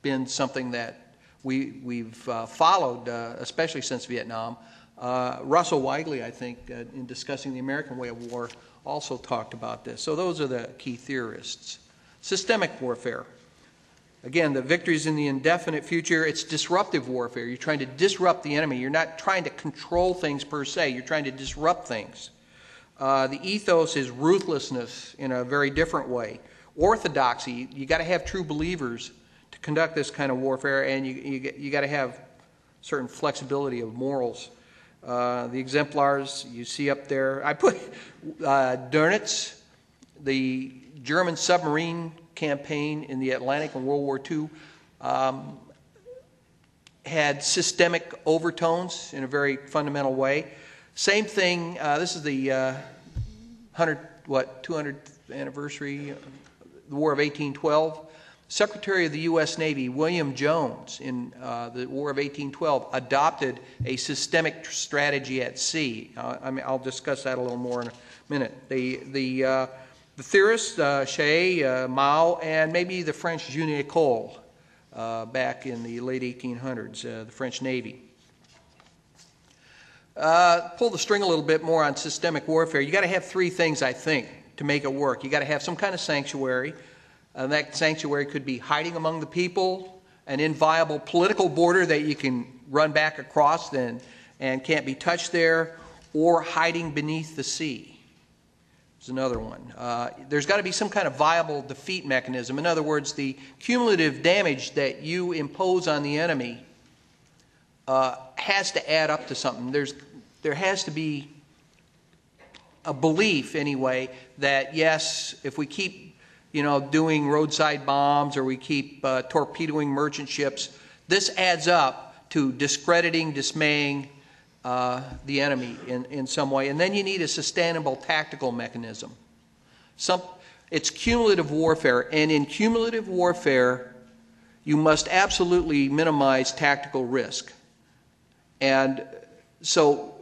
been something that we've followed, especially since Vietnam. Russell Weigley, I think, in discussing the American way of war, also talked about this. So those are the key theorists. Systemic warfare. Again, the victories in the indefinite future, it's disruptive warfare. You're trying to disrupt the enemy. You're not trying to control things per se. You're trying to disrupt things. The ethos is ruthlessness in a very different way. Orthodoxy, you got to have true believers to conduct this kind of warfare, and you got to have certain flexibility of morals. The exemplars you see up there, I put Dönitz, the German submarine campaign in the Atlantic in World War II, had systemic overtones in a very fundamental way. Same thing, this is the 200th anniversary of the War of 1812. Secretary of the U.S. Navy, William Jones, in the War of 1812, adopted a systemic strategy at sea. I'll discuss that a little more in a minute. The theorists, Che, Mao, and maybe the French Junícole back in the late 1800s, the French Navy. Pull the string a little bit more on systemic warfare. You got to have three things, I think, to make it work. You got to have some kind of sanctuary. That sanctuary could be hiding among the people, an inviolable political border that you can run back across and can't be touched there, or hiding beneath the sea is another one. There's got to be some kind of viable defeat mechanism. In other words, the cumulative damage that you impose on the enemy has to add up to something. There has to be a belief, anyway, that yes, if we keep doing roadside bombs or we keep torpedoing merchant ships, this adds up to discrediting, dismaying the enemy in some way. And then you need a sustainable tactical mechanism. It's cumulative warfare, and in cumulative warfare, you must absolutely minimize tactical risk. And so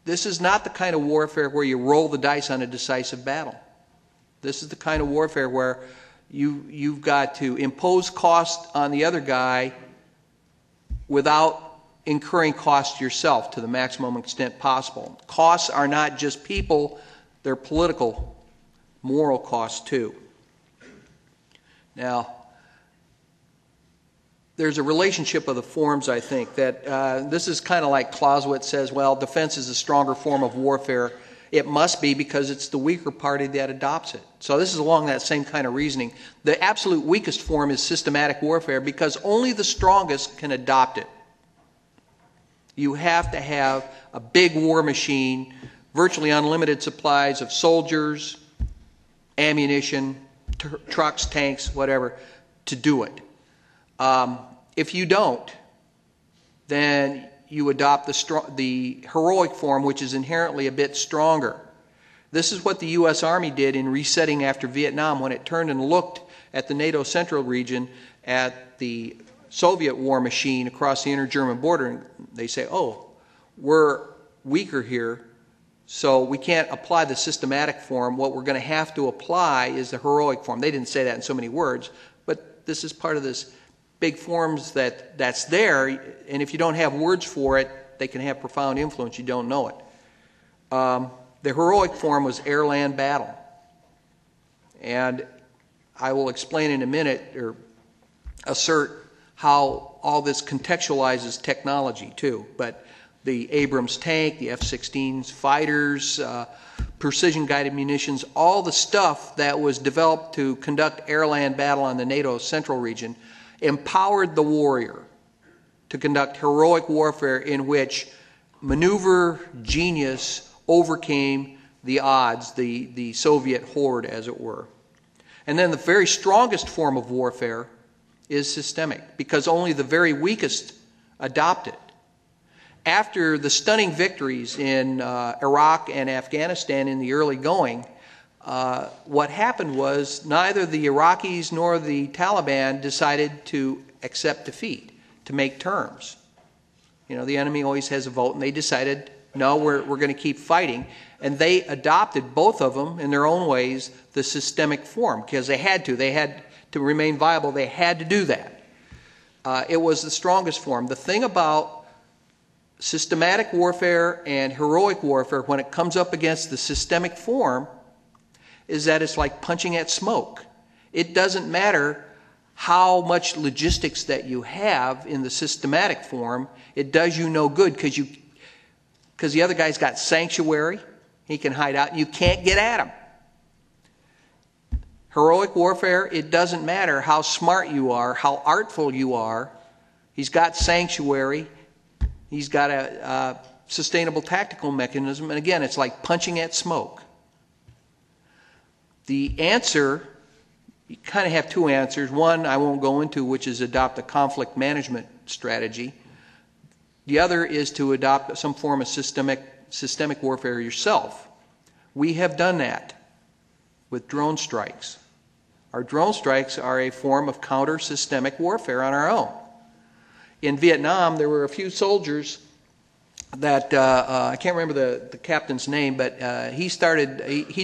this is not the kind of warfare where you roll the dice on a decisive battle. This is the kind of warfare where you've got to impose cost on the other guy without incurring cost yourself to the maximum extent possible. Costs are not just people, they're political, moral costs too. Now, there's a relationship of the forms, I think, that this is kind of like Clausewitz says, well, defense is a stronger form of warfare. It must be because it's the weaker party that adopts it. So this is along that same kind of reasoning. The absolute weakest form is systematic warfare because only the strongest can adopt it. You have to have a big war machine, virtually unlimited supplies of soldiers, ammunition, trucks, tanks, whatever, to do it. If you don't, then you adopt the heroic form, which is inherently a bit stronger. This is what the U.S. Army did in resetting after Vietnam when it turned and looked at the NATO Central region at the Soviet war machine across the inter-German border. And they say, oh, we're weaker here, so we can't apply the systematic form. What we're going to have to apply is the heroic form. They didn't say that in so many words, but this is part of this big forms that's there, and if you don't have words for it, they can have profound influence. You don't know it. The heroic form was air-land battle. And I will explain in a minute, or assert how all this contextualizes technology too. But the Abrams tank, the F-16s, fighters, precision-guided munitions, all the stuff that was developed to conduct air-land battle on the NATO central region empowered the warrior to conduct heroic warfare in which maneuver genius overcame the odds, the Soviet horde, as it were. And then the very strongest form of warfare is systemic, because only the very weakest adopt it. After the stunning victories in Iraq and Afghanistan in the early going, what happened was neither the Iraqis nor the Taliban decided to accept defeat, to make terms. You know, the enemy always has a vote, and they decided, no, we're going to keep fighting. And they adopted, both of them, in their own ways, the systemic form, because they had to. They had to remain viable. They had to do that. It was the strongest form. The thing about systematic warfare and heroic warfare, when it comes up against the systemic form, is that it's like punching at smoke. It doesn't matter how much logistics that you have in the systematic form. It does you no good, because the other guy's got sanctuary. He can hide out. You can't get at him. Heroic warfare, it doesn't matter how smart you are, how artful you are. He's got sanctuary. He's got a sustainable tactical mechanism. And again, it's like punching at smoke. The answer, you kind of have two answers. One I won't go into, which is adopt a conflict management strategy. The other is to adopt some form of systemic warfare yourself. We have done that with drone strikes. Our drone strikes are a form of counter-systemic warfare on our own. In Vietnam, there were a few soldiers that, I can't remember the captain's name, but he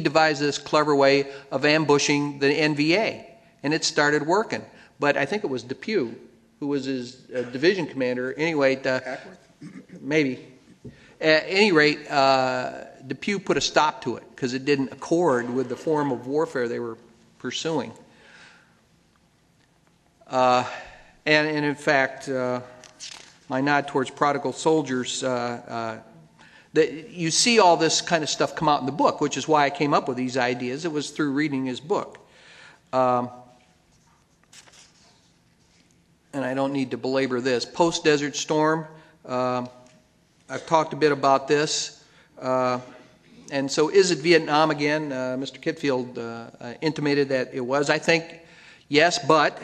devised this clever way of ambushing the NVA, and it started working. But I think it was Depew, who was his division commander. Anyway, maybe. At any rate, Depew put a stop to it because it didn't accord with the form of warfare they were pursuing. And in fact, my nod towards Prodigal soldiers, you see all this kind of stuff come out in the book, which is why I came up with these ideas. It was through reading his book. And I don't need to belabor this. Post-Desert Storm, I've talked a bit about this. And so is it Vietnam again? Mr. Kitfield intimated that it was. I think yes, but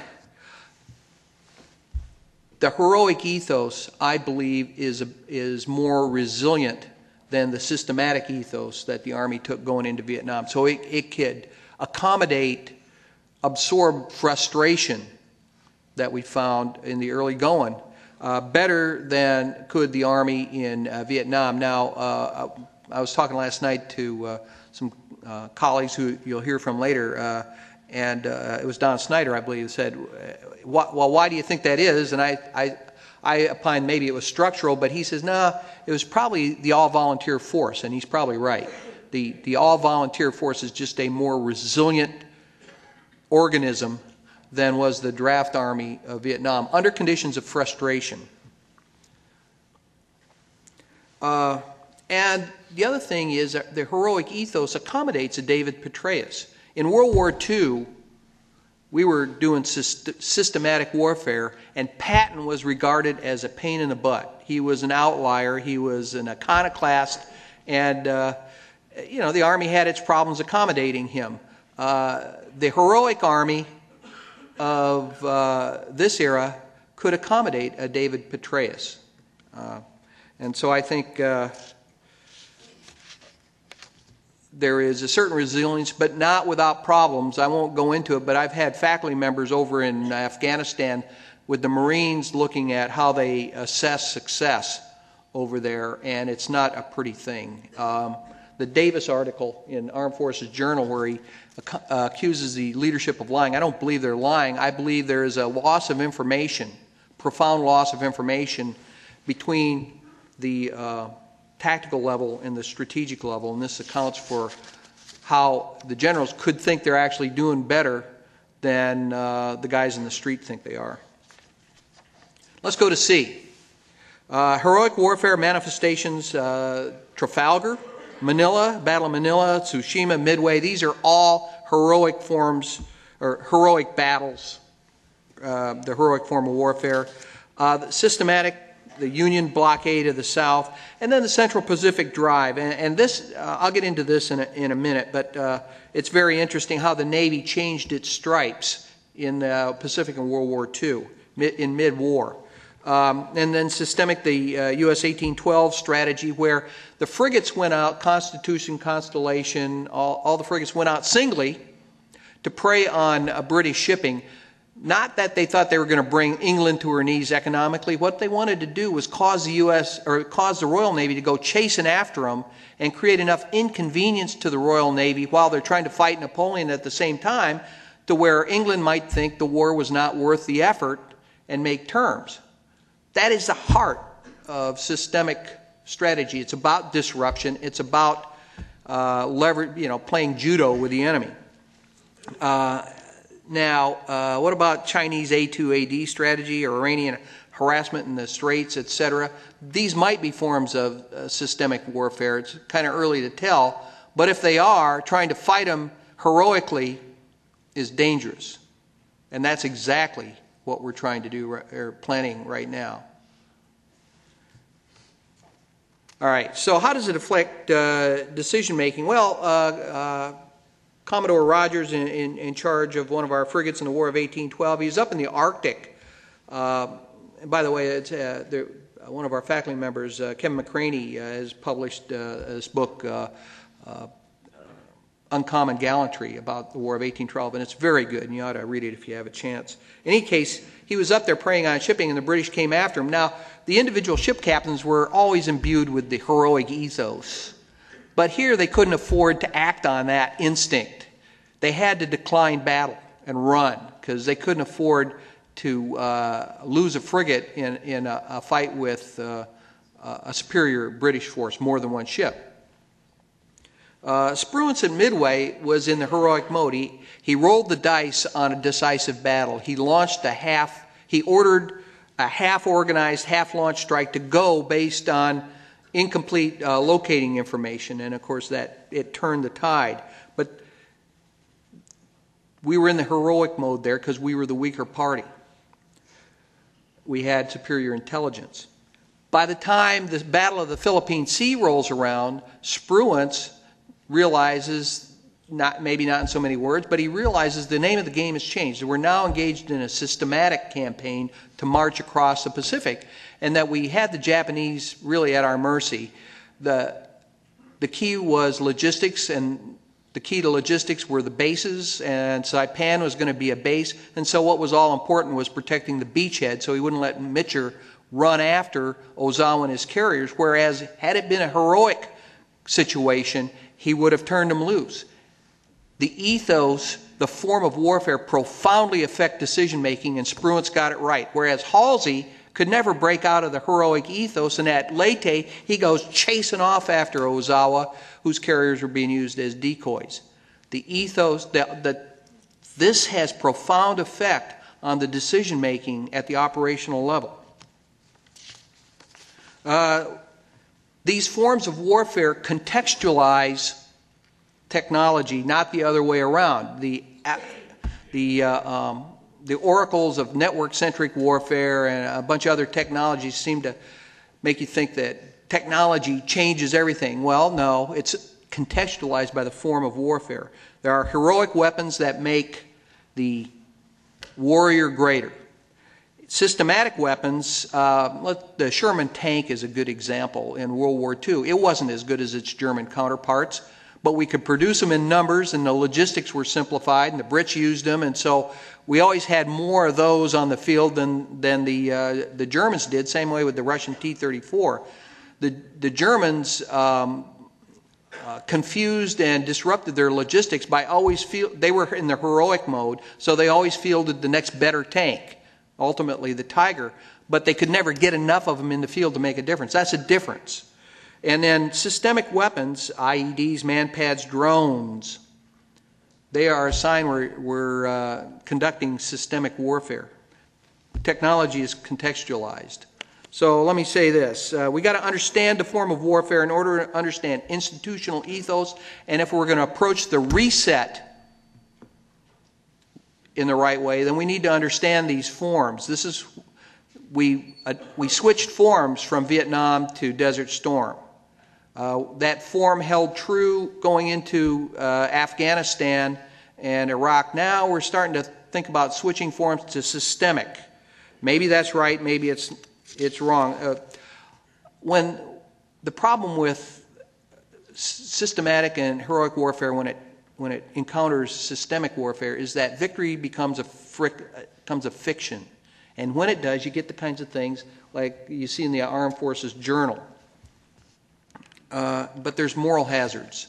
the heroic ethos, I believe, is more resilient than the systematic ethos that the Army took going into Vietnam. So it could accommodate, absorb frustration that we found in the early going better than could the Army in Vietnam. Now, I was talking last night to some colleagues who you'll hear from later, and it was Don Snyder, I believe, who said, well, why do you think that is? And I opined maybe it was structural, but he says, no, it was probably the all-volunteer force, and he's probably right. The all-volunteer force is just a more resilient organism than was the draft army of Vietnam, under conditions of frustration. And the other thing is that the heroic ethos accommodates a David Petraeus. In World War II, we were doing systematic warfare, and Patton was regarded as a pain in the butt. He was an outlier. He was an iconoclast, and the Army had its problems accommodating him. The heroic Army of this era could accommodate a David Petraeus. And so I think there is a certain resilience, but not without problems. I won't go into it, but I've had faculty members over in Afghanistan with the Marines looking at how they assess success over there, and it's not a pretty thing. the Davis article in Armed Forces Journal where he accuses the leadership of lying. I don't believe they're lying. I believe there is a loss of information, profound loss of information between the tactical level and the strategic level, and this accounts for how the generals could think they're actually doing better than the guys in the street think they are. Let's go to C. Heroic warfare manifestations, Trafalgar, Manila, Battle of Manila, Tsushima, Midway. These are all heroic forms, or heroic battles, the heroic form of warfare. The systematic, the Union blockade of the South, and then the Central Pacific Drive. And this, I'll get into this in a minute, but it's very interesting how the Navy changed its stripes in the Pacific in World War II, in mid-war. And then systemic, the U.S. 1812 strategy, where the frigates went out, Constitution, Constellation, all the frigates went out singly to prey on British shipping. Not that they thought they were going to bring England to her knees economically. What they wanted to do was cause the U.S. or cause the Royal Navy to go chasing after them and create enough inconvenience to the Royal Navy while they're trying to fight Napoleon at the same time, to where England might think the war was not worth the effort and make terms. That is the heart of systemic strategy. It's about disruption. It's about playing judo with the enemy. Now, what about Chinese A2AD strategy or Iranian harassment in the Straits, etc.? These might be forms of systemic warfare. It's kind of early to tell, but if they are, trying to fight them heroically is dangerous. And that's exactly what we're trying to do, or planning right now. All right, so how does it affect decision-making? Well, Commodore Rogers, in charge of one of our frigates in the War of 1812, he's up in the Arctic. And by the way, it's, one of our faculty members, Kevin McCraney, has published this book, Uncommon Gallantry, about the War of 1812, and it's very good, and you ought to read it if you have a chance. In any case, he was up there preying on shipping, and the British came after him. Now, the individual ship captains were always imbued with the heroic ethos, but here they couldn't afford to act on that instinct. They had to decline battle and run, because they couldn't afford to lose a frigate in a fight with a superior British force, more than one ship. Spruance at Midway was in the heroic mode. He rolled the dice on a decisive battle. He launched he ordered a half-organized, half-launched strike to go based on incomplete locating information, and of course it turned the tide. But we were in the heroic mode there because we were the weaker party. We had superior intelligence. By the time the Battle of the Philippine Sea rolls around, Spruance realizes, maybe not in so many words, but he realizes the name of the game has changed. We're now engaged in a systematic campaign to march across the Pacific, and that we had the Japanese really at our mercy. The key was logistics, and the key to logistics were the bases, and Saipan was going to be a base, and so what was all important was protecting the beachhead so he wouldn't let Mitcher run after Ozawa and his carriers, whereas had it been a heroic situation, he would have turned them loose. The ethos, the form of warfare, profoundly affect decision-making, and Spruance got it right. Whereas Halsey could never break out of the heroic ethos, and at Leyte, he goes chasing off after Ozawa, whose carriers were being used as decoys. The ethos, this has profound effect on the decision-making at the operational level. These forms of warfare contextualize technology, not the other way around. The oracles of network-centric warfare and a bunch of other technologies seem to make you think that technology changes everything. Well, no, it's contextualized by the form of warfare. There are heroic weapons that make the warrior greater. Systematic weapons, the Sherman tank is a good example in World War II. It wasn't as good as its German counterparts, but we could produce them in numbers, and the logistics were simplified, and the Brits used them, and so we always had more of those on the field than the Germans did. Same way with the Russian T-34. The Germans confused and disrupted their logistics by they were in the heroic mode, so they always fielded the next better tank, ultimately the Tiger, but they could never get enough of them in the field to make a difference. That's a difference. And then systemic weapons, IEDs, manpads, drones, they are a sign we're conducting systemic warfare. Technology is contextualized. So let me say this. We got to understand the form of warfare in order to understand institutional ethos, and if we're going to approach the reset in the right way, then we need to understand these forms. We switched forms from Vietnam to Desert Storm. That form held true going into Afghanistan and Iraq. Now we're starting to think about switching forms to systemic. Maybe that's right, maybe it's wrong. When the problem with systematic and heroic warfare when it encounters systemic warfare is that victory becomes a fiction. And when it does, you get the kinds of things like you see in the Armed Forces Journal. But there's moral hazards.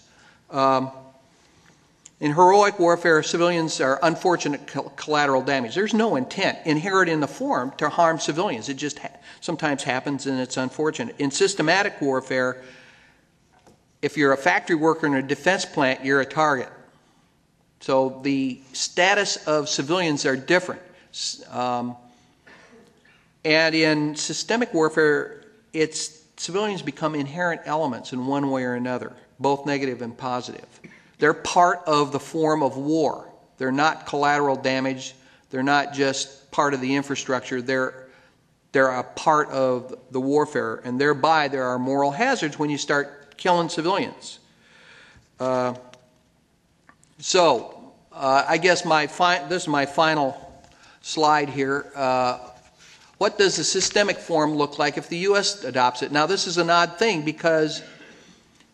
In heroic warfare, civilians are unfortunate collateral damage. There's no intent inherent in the form to harm civilians. It just sometimes happens and it's unfortunate. In systematic warfare, if you're a factory worker in a defense plant, you're a target. So the status of civilians are different. And in systemic warfare, civilians become inherent elements in one way or another, both negative and positive. They're part of the form of war. They're not collateral damage. They're not just part of the infrastructure. They're a part of the warfare, and thereby there are moral hazards when you start killing civilians. I guess this is my final slide here. What does the systemic form look like if the U.S. adopts it? Now, this is an odd thing because,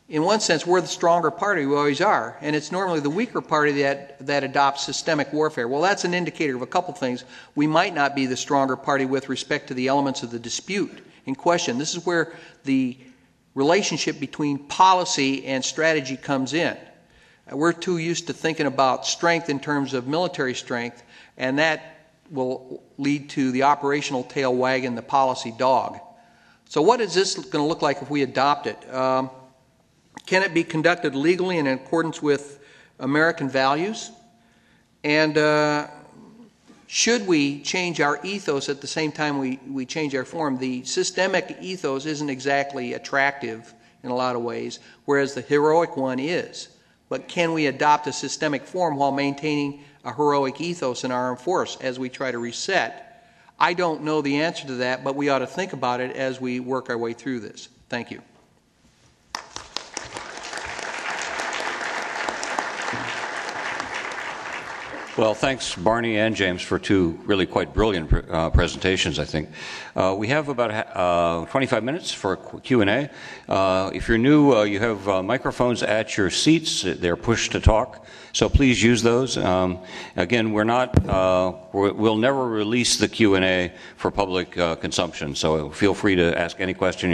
in one sense, we're the stronger party. We always are. And it's normally the weaker party that adopts systemic warfare. Well, that's an indicator of a couple things. We might not be the stronger party with respect to the elements of the dispute in question. This is where the relationship between policy and strategy comes in. We're too used to thinking about strength in terms of military strength, and that will lead to the operational tail wagging the policy dog. So what is this going to look like if we adopt it? Can it be conducted legally and in accordance with American values? And should we change our ethos at the same time we change our form? The systemic ethos isn't exactly attractive in a lot of ways, whereas the heroic one is. But can we adopt a systemic form while maintaining a heroic ethos in our armed force as we try to reset? I don't know the answer to that, but we ought to think about it as we work our way through this. Thank you. Well, thanks, Barney and James, for two really quite brilliant presentations, I think. We have about 25 minutes for Q&A. If you're new, you have microphones at your seats. They're push to talk, so please use those. Again, we'll never release the Q&A for public consumption, so feel free to ask any question